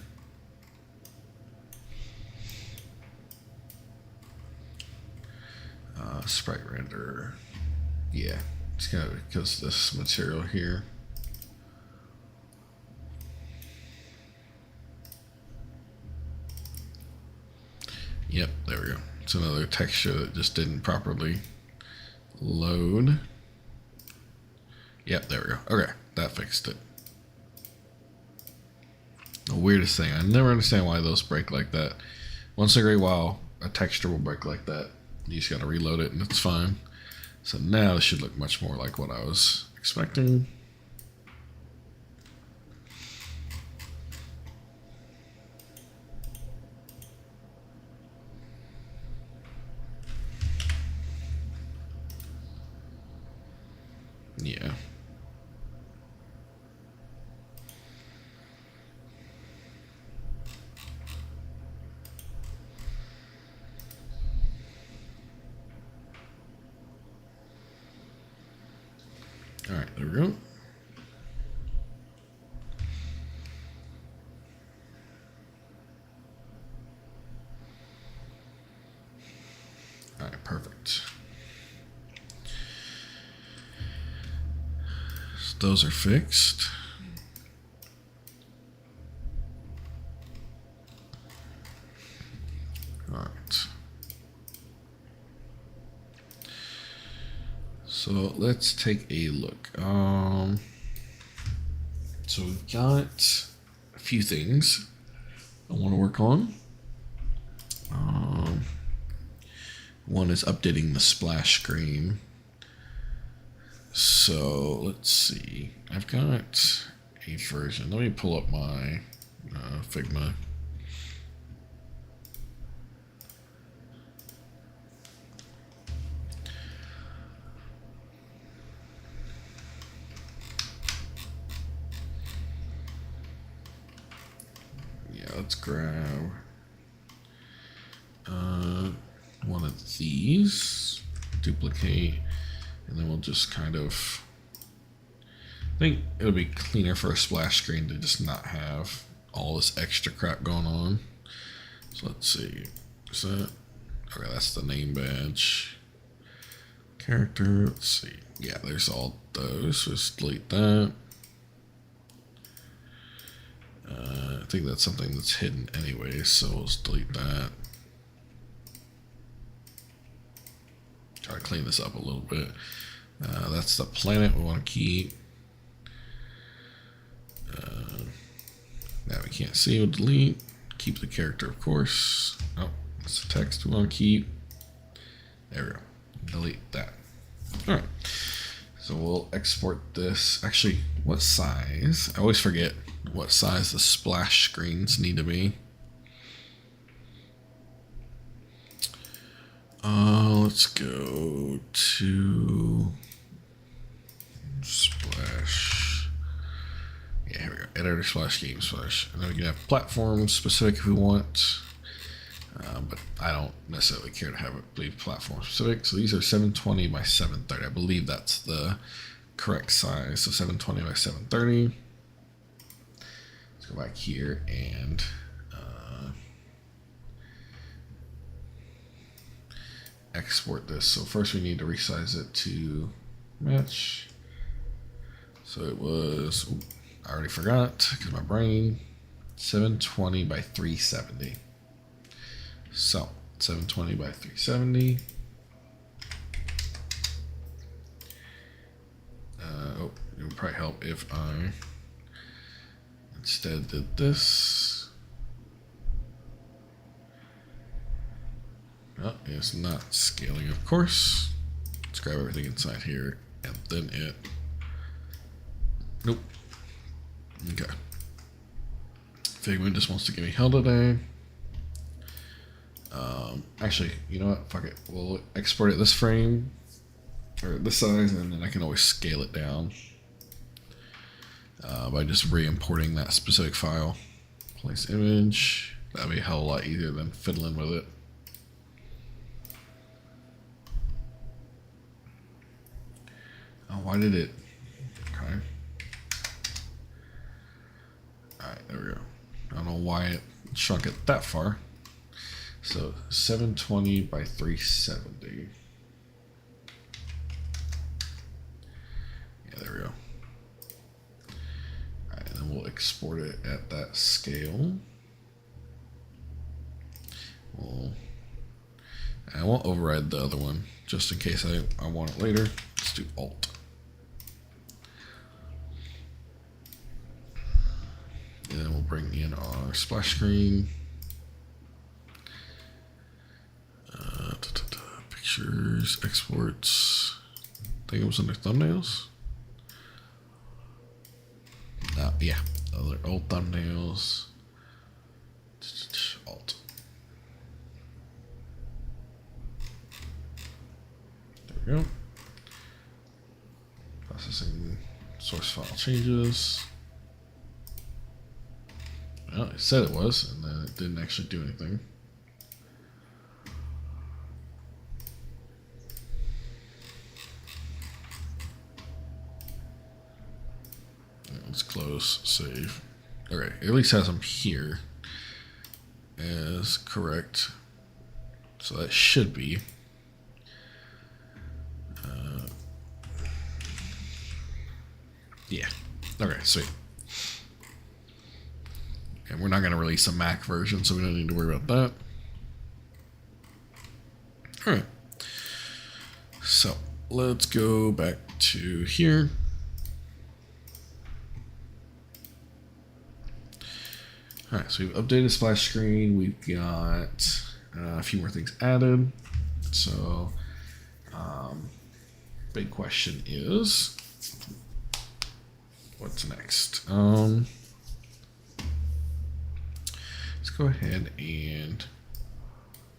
Sprite renderer. Yeah, it's kind of because this material here. Yep, there we go. It's another texture that just didn't properly load. Yep, there we go. Okay, that fixed it. The weirdest thing, I never understand why those break like that. Once in a great while, a texture will break like that. You just gotta reload it and it's fine. So now it should look much more like what I was expecting. Yeah. All right, there we go. All right, perfect. So those are fixed. All right. So let's take a look. So we've got a few things I want to work on. One is updating the splash screen. So let's see. I've got a version. Let me pull up my Figma. Let's grab one of these, duplicate, and then we'll just kind of, I think it'll be cleaner for a splash screen to just not have all this extra crap going on. So let's see, is that, okay, that's the name badge. Character, let's see, yeah, there's all those, so let's delete that. I think that's something that's hidden anyway, so we'll just delete that. Try to clean this up a little bit. That's the planet we want to keep. That we can't see, we'll delete. Keep the character, of course. Oh, that's the text we want to keep. There we go. Delete that. All right. So we'll export this. Actually, what size? I always forget what size the splash screens need to be. Let's go to splash. Yeah, here we go. Editor splash game splash. And then we can have platform specific if we want. But I don't necessarily care to have it be platform specific. So these are 720 by 730. I believe that's the correct size. So 720 by 730. Let's go back here and export this. So first we need to resize it to match. So it was, I already forgot because my brain, 720 by 370. So 720 by 370. Oh, it would probably help if I instead did this. Oh, it's not scaling, of course. Let's grab everything inside here and then it. Nope. Okay. Figment just wants to give me hell today. Actually, you know what? Fuck it. We'll export it this frame or this size, and then I can always scale it down by just re-importing that specific file. Place image. That'd be a hell of a lot easier than fiddling with it. Oh, why did it? Okay. Alright, there we go. I don't know why it shrunk it that far. So 720 by 370. Yeah, there we go. Alright, and then we'll export it at that scale. I won't override the other one just in case I want it later. Let's do Alt. And then we'll bring in our splash screen. Pictures, exports. I think it was under thumbnails. Yeah, other old thumbnails. Alt. There we go. Processing source file changes. Well, it said it was, and then it didn't actually do anything. Let's close, save. Okay, it at least has them here as correct. So that should be. Yeah. Okay, sweet. And we're not going to release a Mac version, so we don't need to worry about that. Alright. So let's go back to here. Alright, so we've updated splash screen. We've got a few more things added. So, big question is, what's next? Let's go ahead and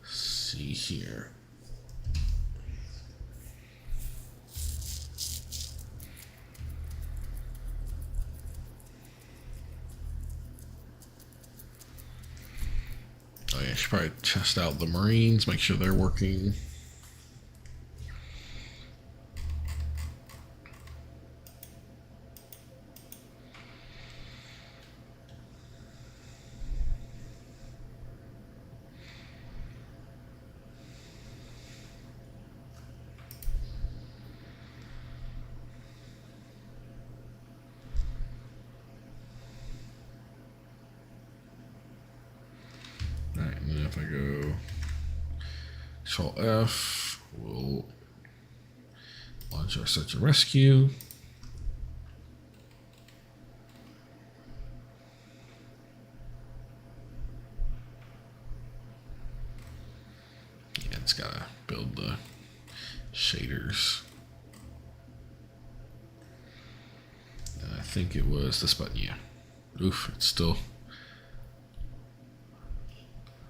see here. Oh yeah, I should probably test out the Marines, make sure they're working. Alright, and then if I go Control F, we'll launch our search and rescue. Yeah, it's gotta build the shaders. And I think it was this button, yeah. Oof, it's still.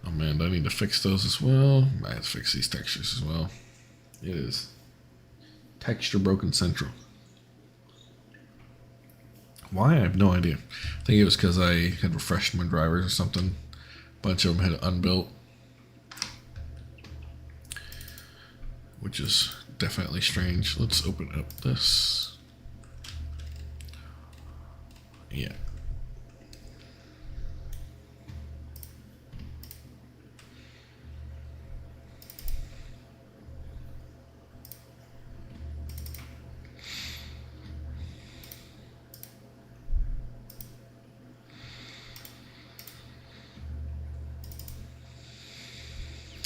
Oh man, do I need to fix those as well? I have to fix these textures as well. It is texture broken central. Why? I have no idea. I think it was because I had refreshed my drivers or something. A bunch of them had unbuilt, which is definitely strange. Let's open up this. Yeah.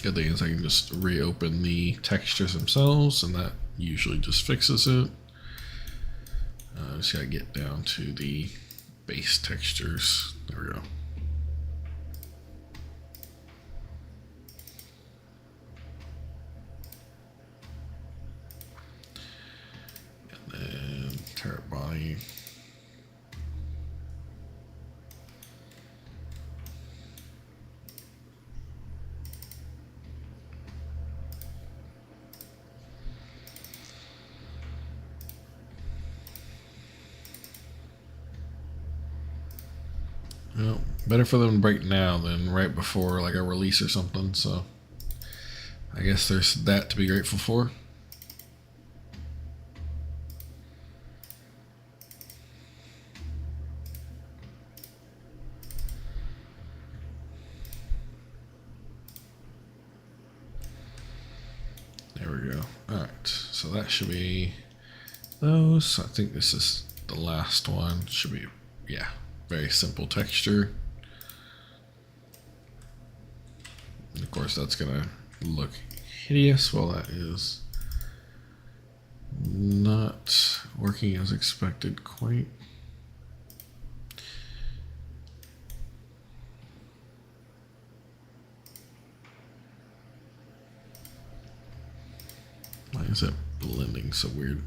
Good thing is I can just reopen the textures themselves, and that usually just fixes it. Just gotta get down to the base textures. There we go. And then turret body. Well, better for them to break now than right before like a release or something, so I guess there's that to be grateful for. There we go. Alright, so that should be those. I think this is the last one. Should be, yeah, very simple texture. And of course, that's gonna look hideous. Well, that is not working as expected quite. Why is that blending so weird?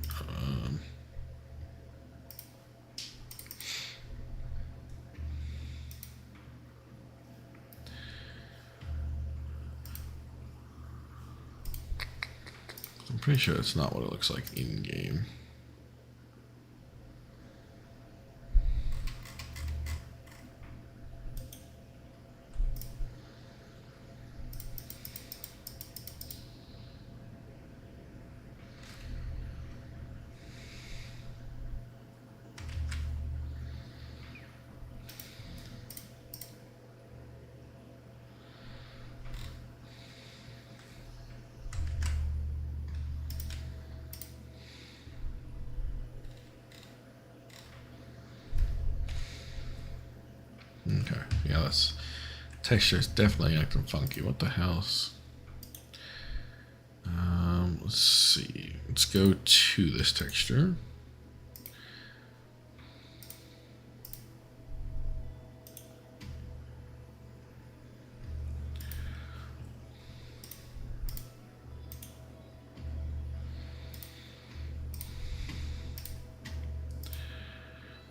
I'm pretty sure it's not what it looks like in game. Okay, yeah, that's texture is definitely acting funky. What the hell's? Let's see. Let's go to this texture.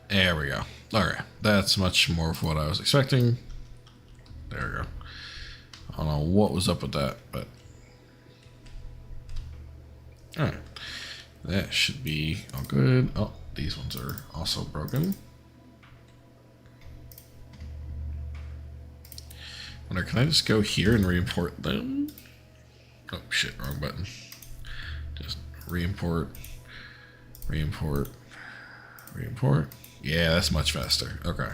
There we go. Alright, that's much more of what I was expecting. There we go. I don't know what was up with that, but alright. That should be all good. Oh, these ones are also broken. Wonder, can I just go here and re-import them? Oh shit, wrong button. Just re-import, re-import, re-import. Yeah, that's much faster. Okay.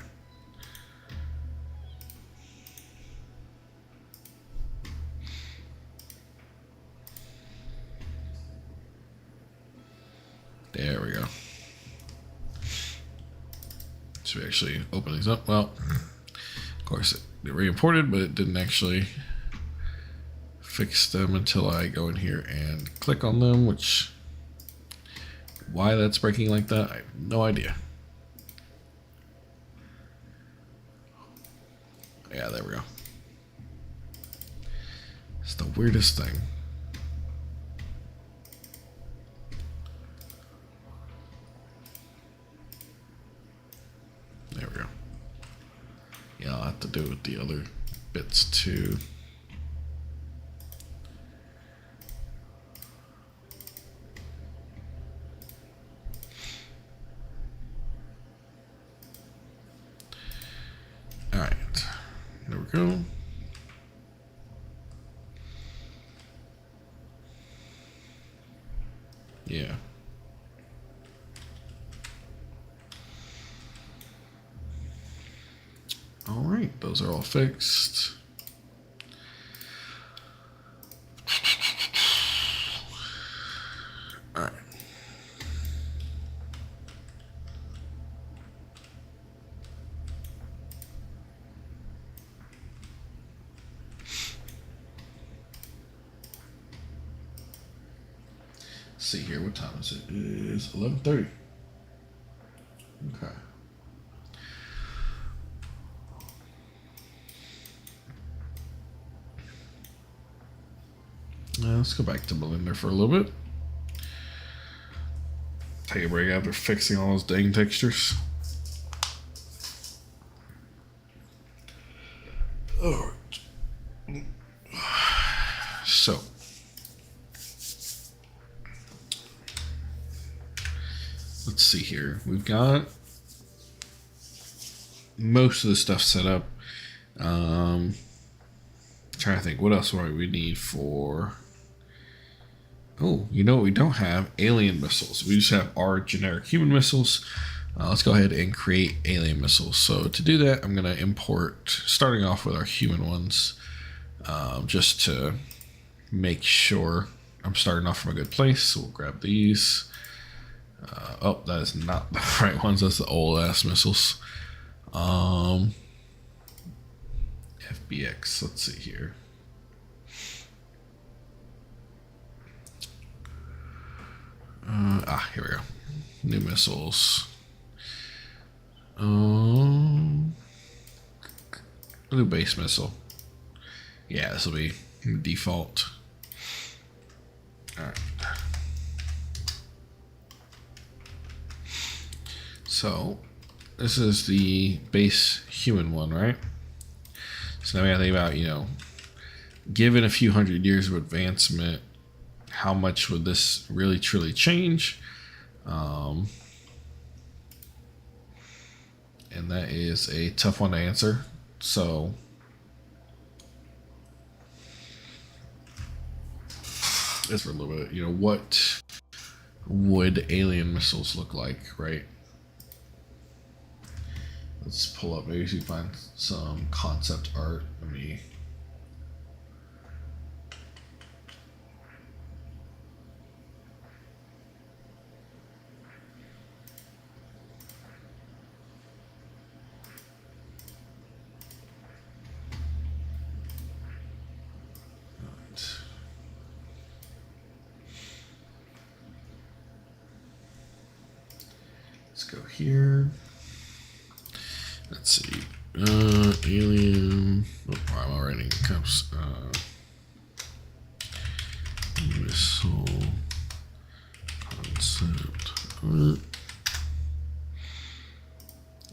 There we go. So we actually open these up. Well, of course it re-imported, but it didn't actually fix them until I go in here and click on them, which, why that's breaking like that, I have no idea. Yeah, there we go. It's the weirdest thing. There we go. Yeah, I'll have to do it with the other bits too. All right. There we go. Yeah. All right, those are all fixed. All right. see here. What time is it? It's 11:30. Okay. Let's go back to Blender for a little bit. Take a break after fixing all those dang textures. Alright. So. Let's see here. We've got most of the stuff set up. Trying to think, what else might we need for... Oh, you know what we don't have? Alien missiles. We just have our generic human missiles. Let's go ahead and create alien missiles. So to do that, I'm going to import, starting off with our human ones, just to make sure I'm starting off from a good place. So we'll grab these. Oh, that is not the right ones. That's the old ass missiles. FBX. Let's see here. Here we go. New missiles. New base missile. Yeah, this will be default. Alright. So, this is the base human one, right? So now we have to think about, given a few hundred years of advancement, how much would this really truly change? And that is a tough one to answer. So just for a little bit, what would alien missiles look like, right? Let's pull up, maybe we can find some concept art. Let me... Let's go here. Let's see. Alien. Oh, why am I writing? Missile concept.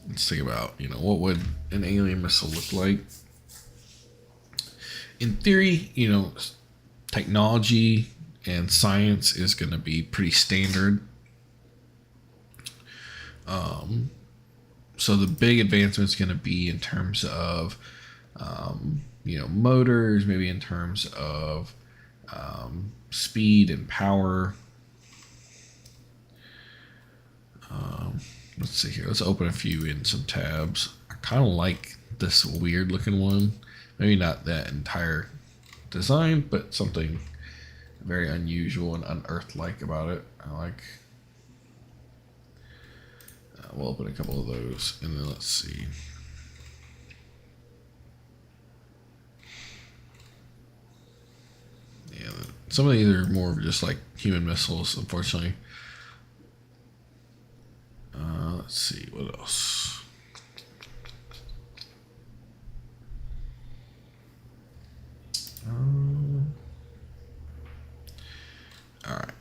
Let's think about, what would an alien missile look like? In theory, technology and science is going to be pretty standard. So the big advancement is going to be in terms of, motors, maybe in terms of speed and power. Let's see here. Let's open a few in some tabs. I kind of like this weird looking one. Maybe not that entire design, but something very unusual and unearth-like about it. I like. We'll open a couple of those, and then let's see. Yeah, some of these are more of just like human missiles, unfortunately. Let's see, what else? All right.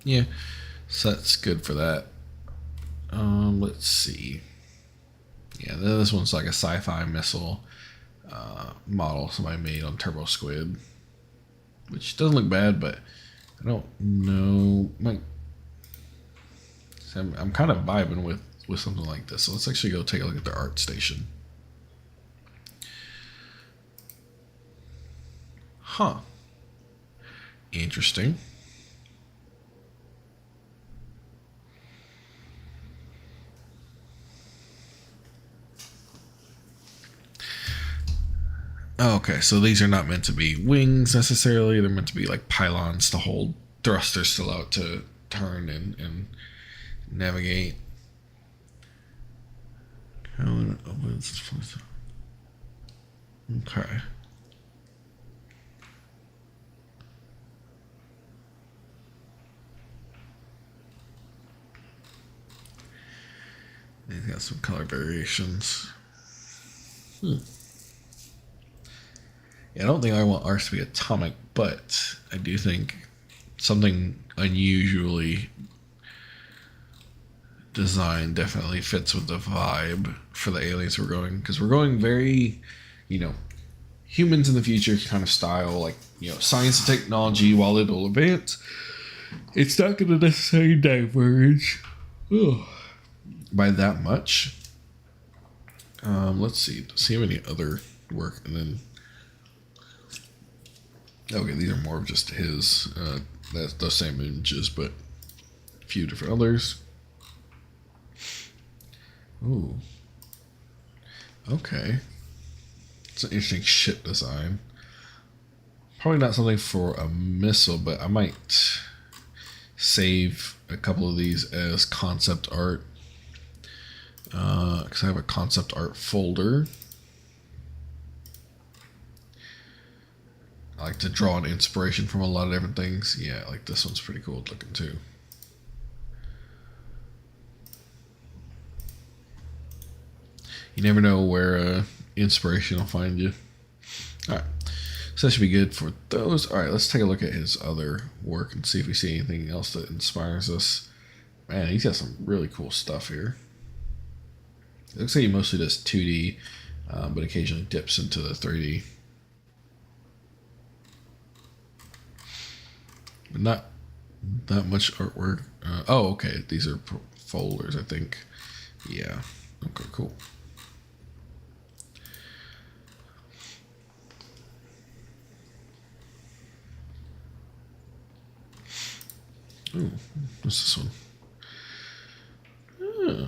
Yeah. So that's good for that. Let's see. Yeah, this one's like a sci-fi missile model somebody made on Turbo Squid, which doesn't look bad, but I don't know. I'm kind of vibing with something like this. So let's actually go take a look at their art station. Huh. Interesting. Okay, so these are not meant to be wings necessarily. They're meant to be like pylons to hold thrusters still out to turn and navigate. Okay. got some color variations. Yeah, I don't think I want ours to be atomic, but I do think something unusually designed definitely fits with the vibe for the aliens we're going, because we're going very, humans in the future kind of style, like, science and technology, while it'll advance, it's not going to necessarily diverge by that much. Let's see. Does he have any other work? And then, okay, these are more of just his. That's the same images, but a few different others. Ooh. Okay. It's an interesting ship design. Probably not something for a missile, but I might save a couple of these as concept art. Because I have a concept art folder. I like to draw an inspiration from a lot of different things. Yeah, like this one's pretty cool looking too. You never know where inspiration will find you. Alright, so that should be good for those. Alright, let's take a look at his other work and see if we see anything else that inspires us. Man, he's got some really cool stuff here. It looks like he mostly does 2D, but occasionally dips into the 3D. But not that much artwork. Oh, okay. These are folders, I think. Yeah. Okay, cool. Ooh, what's this one? Oh,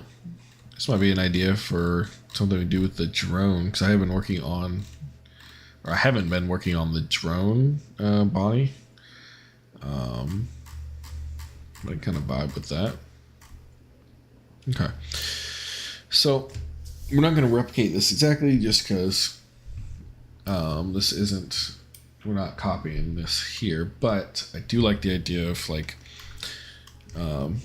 this might be an idea for something to do with the drone, because I haven't been working on the drone body. I kind of vibe with that. Okay, so we're not going to replicate this exactly, just because we're not copying this here, but I do like the idea of like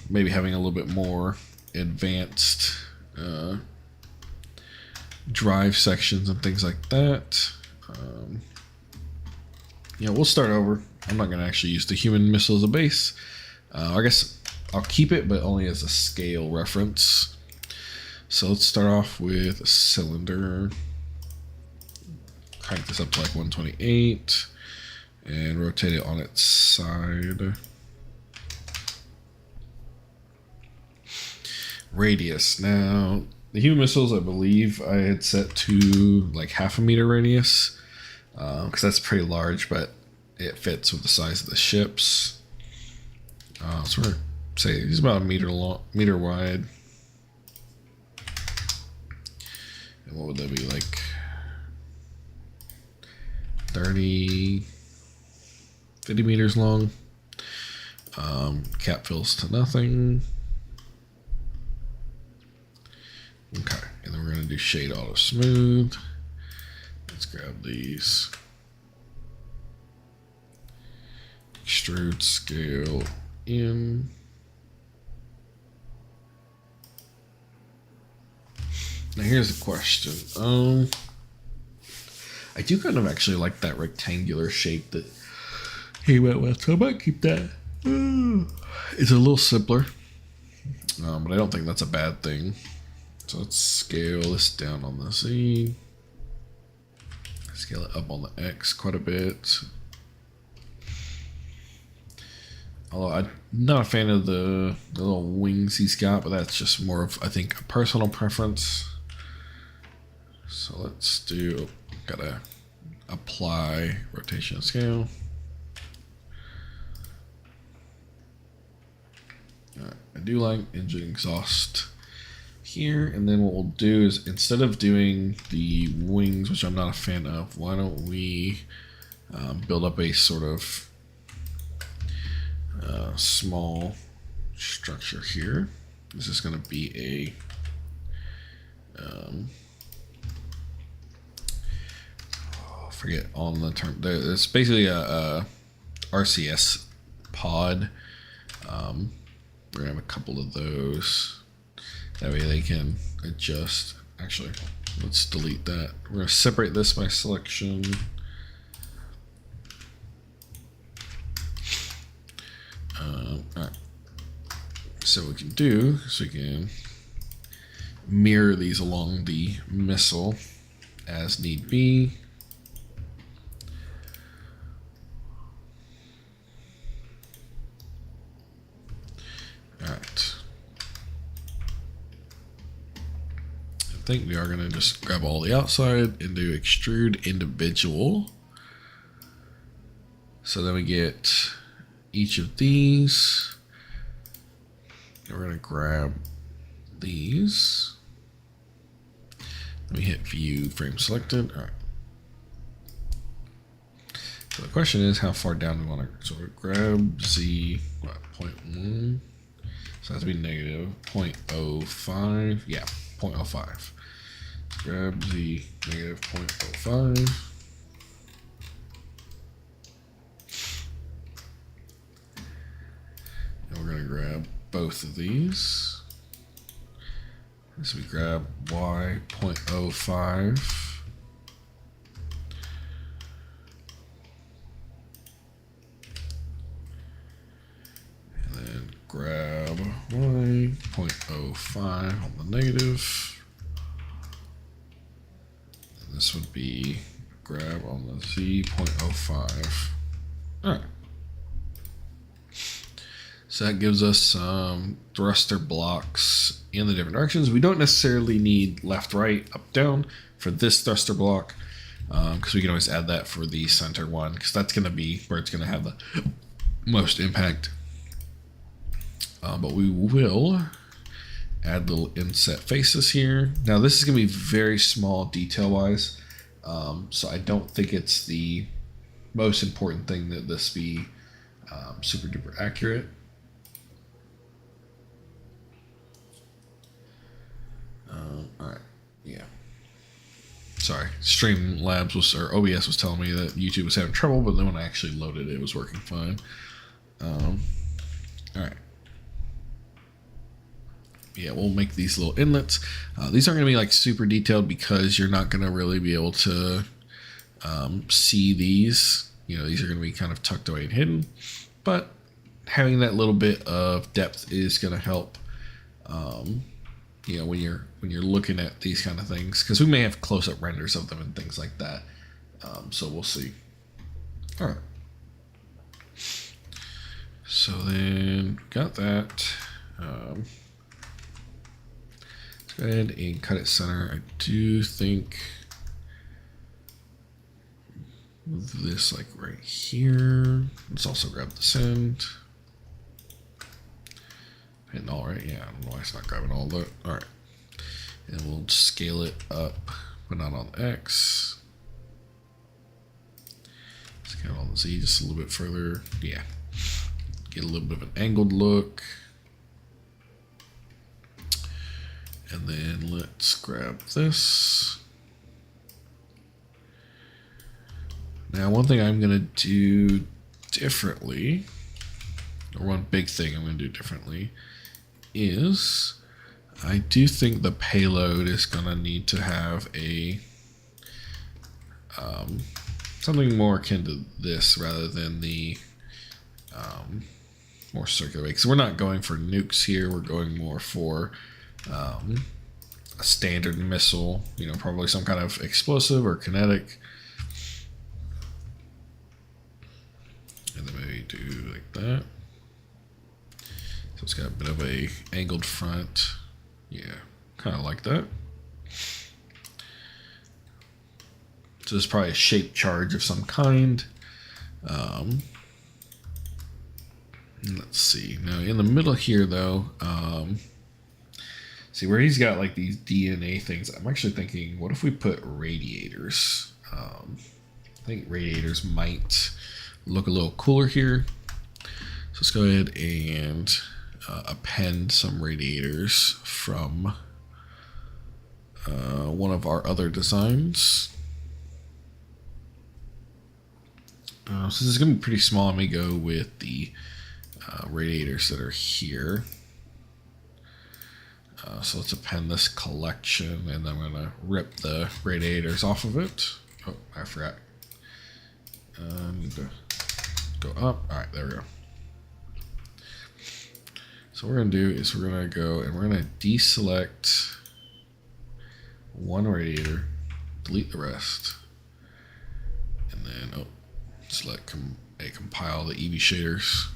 maybe having a little bit more advanced drive sections and things like that. We'll start over. I'm not going to actually use the human missile as a base. I guess I'll keep it, but only as a scale reference. So let's start off with a cylinder. Crank this up to like 128 and rotate it on its side. Radius. Now, the human missiles, I believe I had set to like 0.5 meter radius, because that's pretty large, but it fits with the size of the ships. So we're gonna say he's about a meter wide. And what would that be, like 50 meters long? Cap fills to nothing. Okay, and then we're gonna do shade auto smooth. Let's grab these. Extrude scale in. Now here's the question. I do kind of actually like that rectangular shape that he went with, so I might keep that. It's a little simpler, but I don't think that's a bad thing. So let's scale this down on the Z. Scale it up on the X quite a bit. Although I'm not a fan of the little wings he's got, but that's just more of, I think, a personal preference. So let's do, gotta apply rotation scale. Alright, I do like engine exhaust here, and then what we'll do is, instead of doing the wings, which I'm not a fan of, why don't we build up a sort of small structure here. This is going to be a forget on the term. It's basically a RCS pod. We're gonna have a couple of those. That way they can adjust. Actually, let's delete that. We're going to separate this by selection. All right. So what we can do is we can mirror these along the missile as need be. All right. I think we are going to just grab all the outside and do extrude individual. So then we get each of these. We're going to grab these. Let me hit view frame selected. All right. So the question is, how far down do we want to? So we grab Z, what, 0.1. So that's be negative 0.05. Yeah, 0.05. Grab Z negative 0.05. And we're going to grab both of these. So we grab Y 0.05. And then grab Y 0.05 on the negative. And this would be grab on the Z 0.05. All right. So that gives us some thruster blocks in the different directions. We don't necessarily need left, right, up, down for this thruster block, because we can always add that for the center one, because that's going to be where it's going to have the most impact. But we will add little inset faces here. Now this is going to be very small detail-wise, so I don't think it's the most important thing that this be super duper accurate. All right, yeah. Sorry, Streamlabs was, or OBS was telling me that YouTube was having trouble, but then when I actually loaded it, it was working fine. All right. Yeah, we'll make these little inlets. These aren't going to be like super detailed because you're not going to really be able to see these. You know, these are going to be kind of tucked away and hidden, but having that little bit of depth is going to help. You know, when you're looking at these kind of things, because we may have close-up renders of them and things like that. So we'll see. All right. So then got that. Let's go ahead and cut it center. I do think move this like right here. Let's also grab this end. Hitting all right, yeah, I don't know why it's not grabbing all that. All right, and we'll scale it up, but not on the X. Scale on the Z just a little bit further. Yeah, get a little bit of an angled look. And then let's grab this. Now, one thing I'm gonna do differently, or one big thing I'm gonna do differently, is I do think the payload is gonna need to have a something more akin to this rather than the more circular way. Because we're not going for nukes here, we're going more for a standard missile, you know, probably some kind of explosive or kinetic. And then maybe do like that. So it's got a bit of a angled front. Yeah, kind of like that. So there's probably a shape charge of some kind. Let's see. Now in the middle here though, see where he's got like these DNA things, I'm actually thinking, what if we put radiators? I think radiators might look a little cooler here. So let's go ahead and append some radiators from one of our other designs. So this is going to be pretty small. I may go with the radiators that are here. So let's append this collection, and I'm going to rip the radiators off of it. Oh, I forgot. And go up. All right, there we go. So what we're going to do is we're going to go and we're going to deselect one radiator, delete the rest, and then select compile the EV shaders.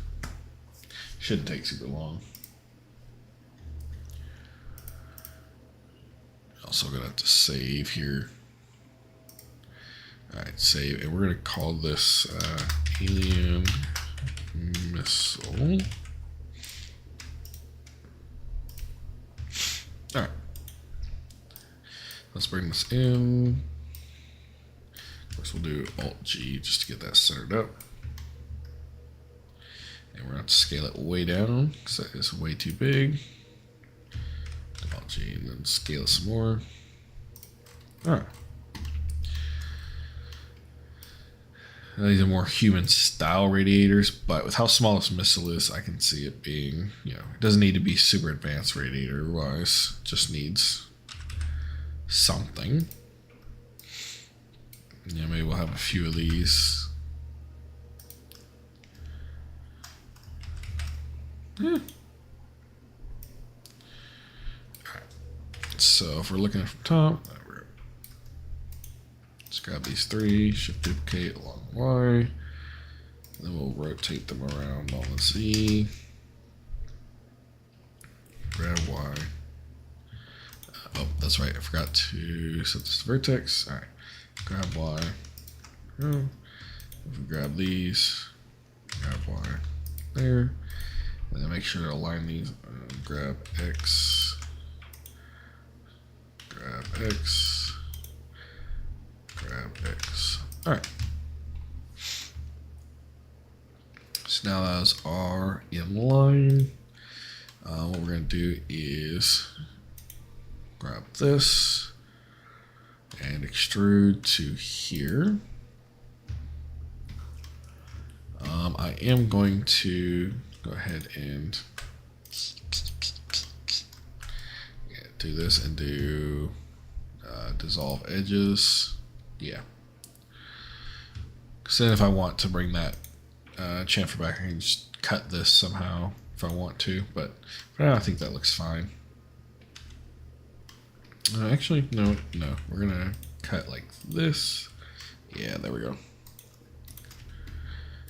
Shouldn't take super long. Also gonna have to save here. All right, save, and we're gonna call this alien missile. All right, let's bring this in. Of course, we'll do Alt G just to get that centered up. And we're going to have to scale it way down because that is way too big. Alt G and then scale it some more. Alright. These are more human style radiators, but with how small this missile is, I can see it being, it doesn't need to be super advanced radiator wise. It just needs something. Yeah, maybe we'll have a few of these. Yeah. Alright. So if we're looking at from top, let's grab these three, shift duplicate along Y. Then we'll rotate them around on the Z. Grab Y. Oh, that's right. I forgot to set this to vertex. Alright. Grab Y. Oh. If we grab these, grab Y there. And then make sure to align these. Grab X. Grab X. Grab X. Alright. So now those are in line. What we're going to do is grab this and extrude to here. I am going to go ahead and do this and do dissolve edges. Yeah. Because then if I want to bring that chamfer back, I can just cut this somehow if I want to. But for now, I think that looks fine. Actually, no. We're going to cut like this. Yeah, there we go.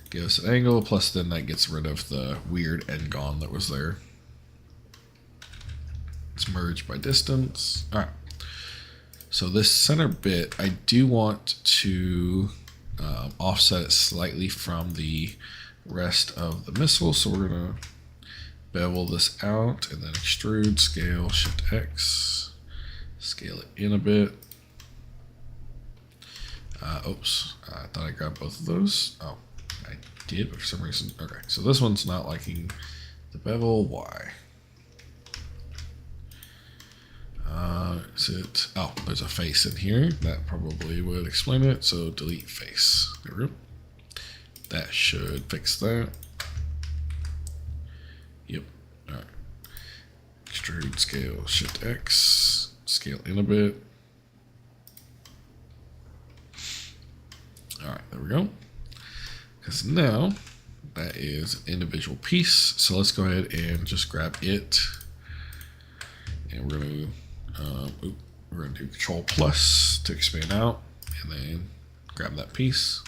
Give us an angle, plus then that gets rid of the weird end-gon that was there. It's merged by distance. Alright. So this center bit, I do want to offset it slightly from the rest of the missile. So we're going to bevel this out and then extrude, scale, shift X. Scale it in a bit. Oops, I thought I grabbed both of those. Oh, I did, but for some reason, okay. So this one's not liking the bevel. Why? Is it? Oh, there's a face in here. That probably would explain it. So delete face. There we go. That should fix that. Yep. All right. Extrude, scale, shift X. Scale in a bit. All right, there we go. Because now that is an individual piece. So let's go ahead and just grab it, and we're going to do Control Plus to expand out, and then grab that piece.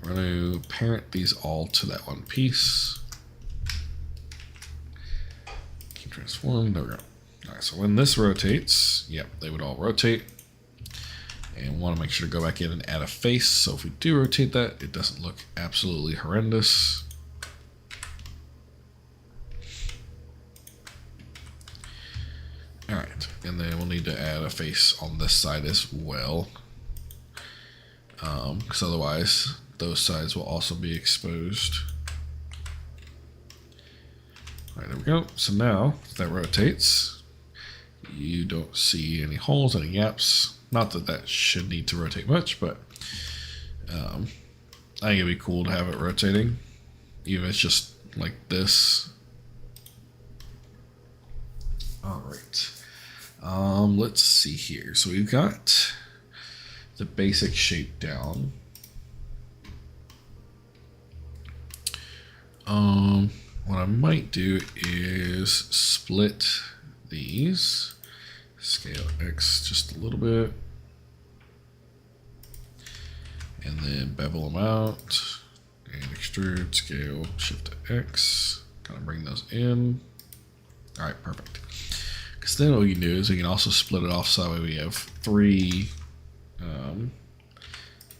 We're going to parent these all to that one piece. Keep transform. There we go. All right, so when this rotates, yep, they would all rotate. And want to make sure to go back in and add a face. So if we do rotate that, it doesn't look absolutely horrendous. All right, and then we'll need to add a face on this side as well. Because otherwise, those sides will also be exposed. All right, there we go. So now, if that rotates, you don't see any holes, any gaps. Not that that should need to rotate much, but I think it'd be cool to have it rotating, even if it's just like this. All right. Let's see here. So we've got the basic shape down. What I might do is split these, scale X just a little bit, and then bevel them out, and extrude, scale, shift to X, kind of bring those in. All right, perfect. Because then what we can do is we can also split it off so that way we have three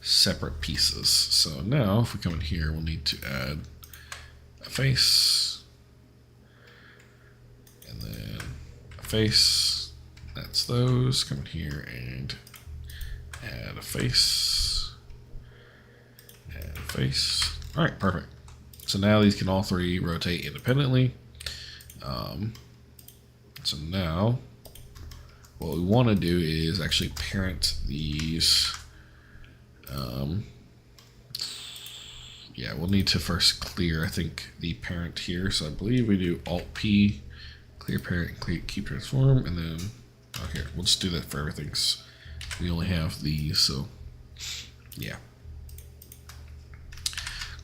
separate pieces. So now if we come in here, we'll need to add a face, and then a face. That's those. Come in here and add a face, add a face. All right, perfect. So now these can all three rotate independently. So now what we want to do is actually parent these. Yeah, we'll need to first clear, I think, the parent here. So I believe we do Alt-P, clear parent, keep transform, and then, oh, here, we'll just do that for everything. We only have these, so yeah.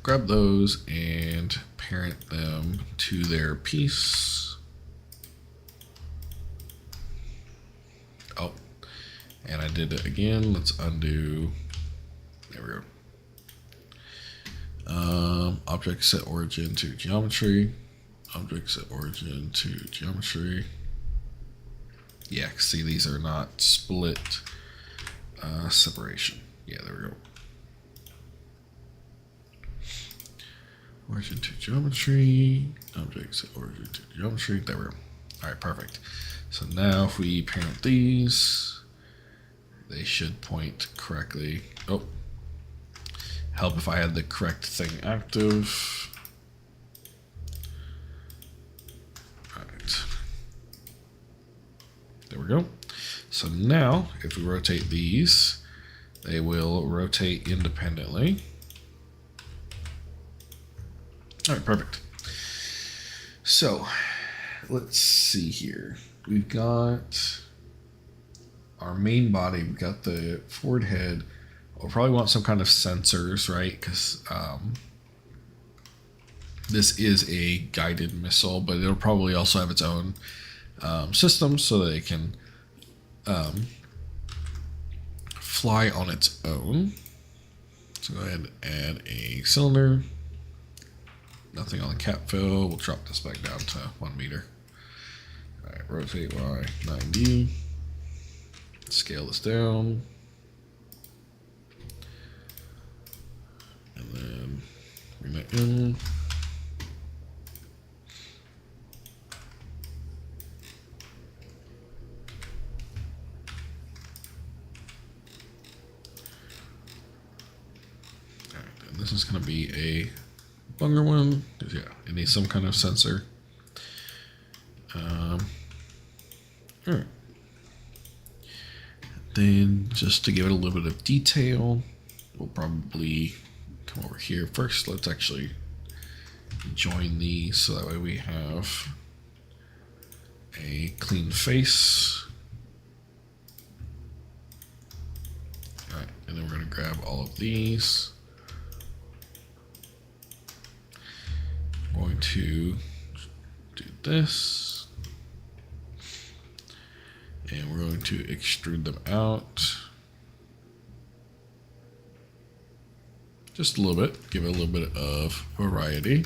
Grab those and parent them to their piece. Oh, and I did it again. Let's undo. There we go. Object set origin to geometry. Object set origin to geometry. Yeah, see, these are not split separation. Yeah, there we go. Origin to geometry. Object set origin to geometry. There we go. All right, perfect. So now if we parent these, they should point correctly. Oh, help if I had the correct thing active. All right. There we go. So now if we rotate these, they will rotate independently. All right, perfect. So let's see here. We've got our main body. We've got the forward head. We'll probably want some kind of sensors, right? Because this is a guided missile, but it'll probably also have its own system so that it can fly on its own. So go ahead and add a cylinder. Nothing on the cap fill. We'll drop this back down to 1 meter. All right, rotate Y 90. Scale this down. And then bring that in. All right, and this is going to be a longer one. Yeah, it needs some kind of sensor. All right. Then just to give it a little bit of detail, we'll probably come over here first. Let's actually join these so that way we have a clean face. All right, and then we're going to grab all of these. We're going to do this. And we're going to extrude them out just a little bit, give it a little bit of variety.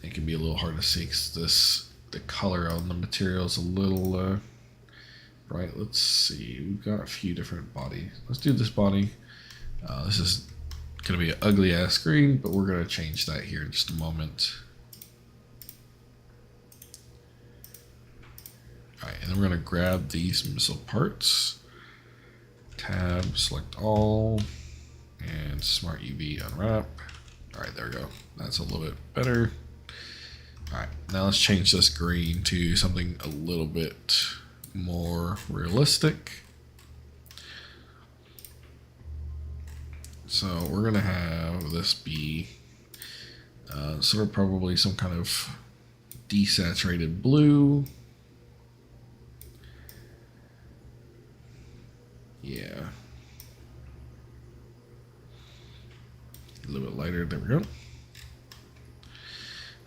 It can be a little hard to see because the color on the material is a little bright. Let's see, we've got a few different bodies. Let's do this body. This is going to be an ugly ass green, but we're going to change that here in just a moment. All right, and then we're going to grab these missile parts, tab, select all, and Smart UV unwrap. All right, there we go. That's a little bit better. All right, now let's change this green to something a little bit more realistic. So we're gonna have this be sort of probably some kind of desaturated blue. Yeah. A little bit lighter. There we go.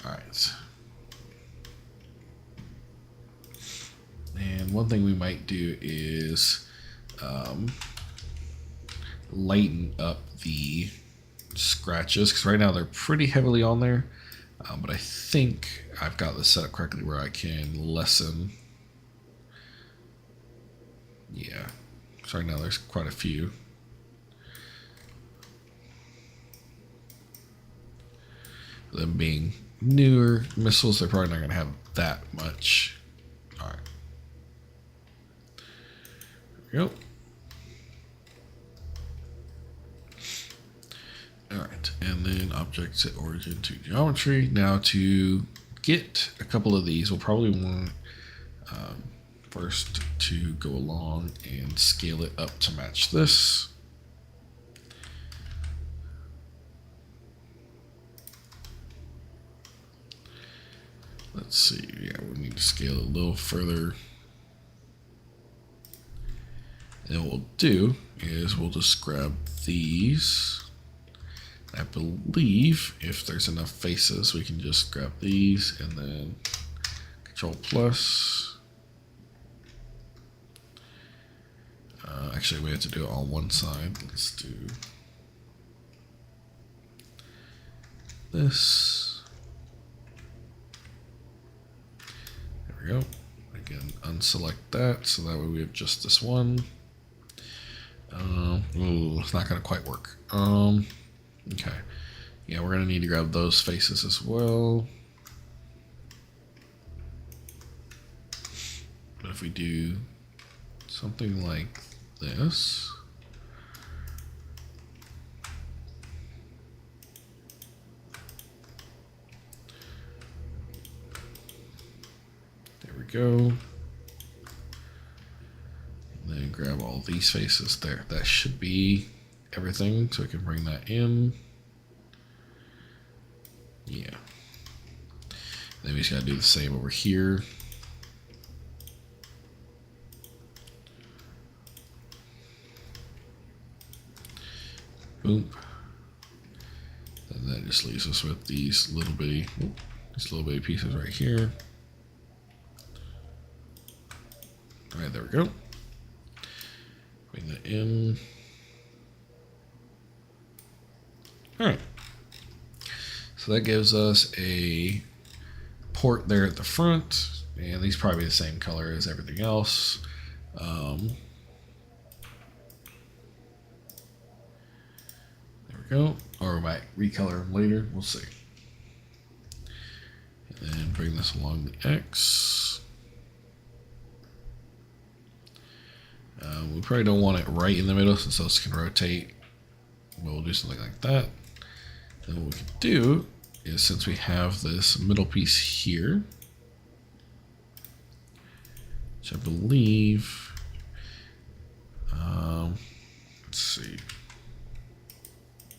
All right. And one thing we might do is lighten up the scratches, because right now they're pretty heavily on there. But I think I've got this set up correctly where I can lessen. Yeah. So right now there's quite a few. Them being newer missiles, they're probably not going to have that much. All right. There we go. All right, and then objects at origin to geometry. Now to get a couple of these, we'll probably want first to go along and scale it up to match this. Let's see, yeah, we need to scale it a little further. And what we'll do is we'll just grab these. I believe if there's enough faces, we can just grab these and then Control plus. Actually, we have to do it on one side. Let's do this. There we go. Again, unselect that, so that way we have just this one. Ooh, it's not going to quite work. Okay. Yeah, we're going to need to grab those faces as well. But if we do something like this. There we go. And then grab all these faces there. That should be everything, so we can bring that in. Yeah. Then we just gotta do the same over here. Boom. And that just leaves us with these little bitty pieces right here. All right, there we go. Bring that in. All right. So that gives us a port there at the front, and these probably the same color as everything else. There we go. Or we might recolor them later. We'll see. And then bring this along the X. We probably don't want it right in the middle since those can rotate. We'll do something like that. Then what we can do is, since we have this middle piece here, which I believe, let's see.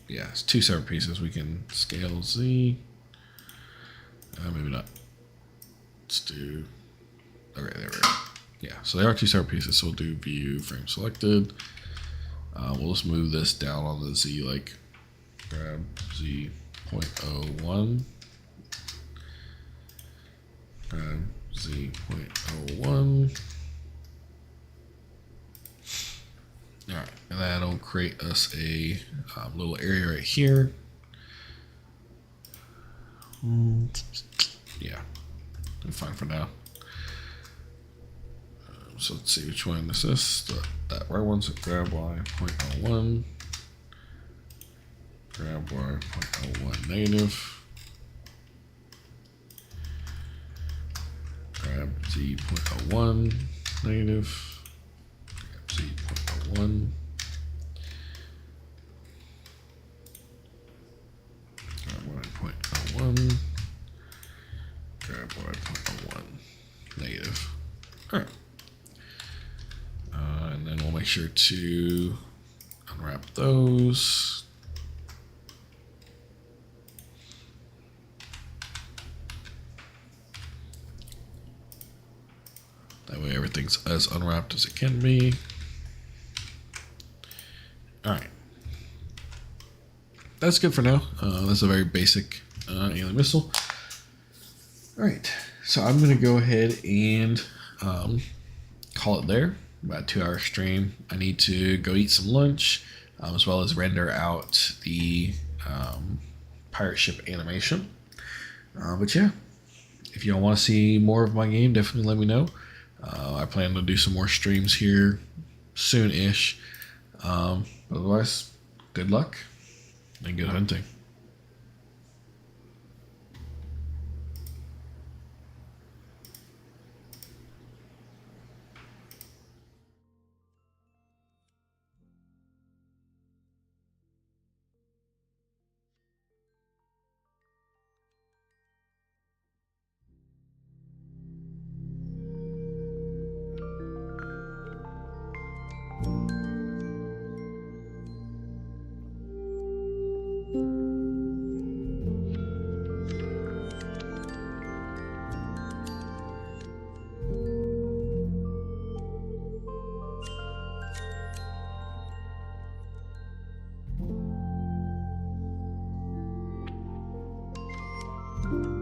Yeah, it's two separate pieces. We can scale Z. Maybe not. Let's do. Okay, there we go. Yeah, so they are two separate pieces. So we'll do view frame selected. We'll just move this down on the Z, like grab Z 0.01. Grab Z 0.01. All right, and that'll create us a little area right here. Yeah, I'm fine for now. So let's see which one this is. That right one, so grab Y 0.01. Grab Y 0.01 negative. Grab Z 0.01 negative. Grab Z 0.01. Grab Y 0.01. Grab Y 0.01 negative. All right. And then we'll make sure to unwrap those. That way everything's as unwrapped as it can be. Alright. That's good for now. That's a very basic alien missile. Alright, so I'm going to go ahead and call it there. About a 2-hour stream. I need to go eat some lunch, as well as render out the pirate ship animation. But yeah, if y'all want to see more of my game, definitely let me know. I plan to do some more streams here soon-ish. Otherwise, good luck and good hunting. You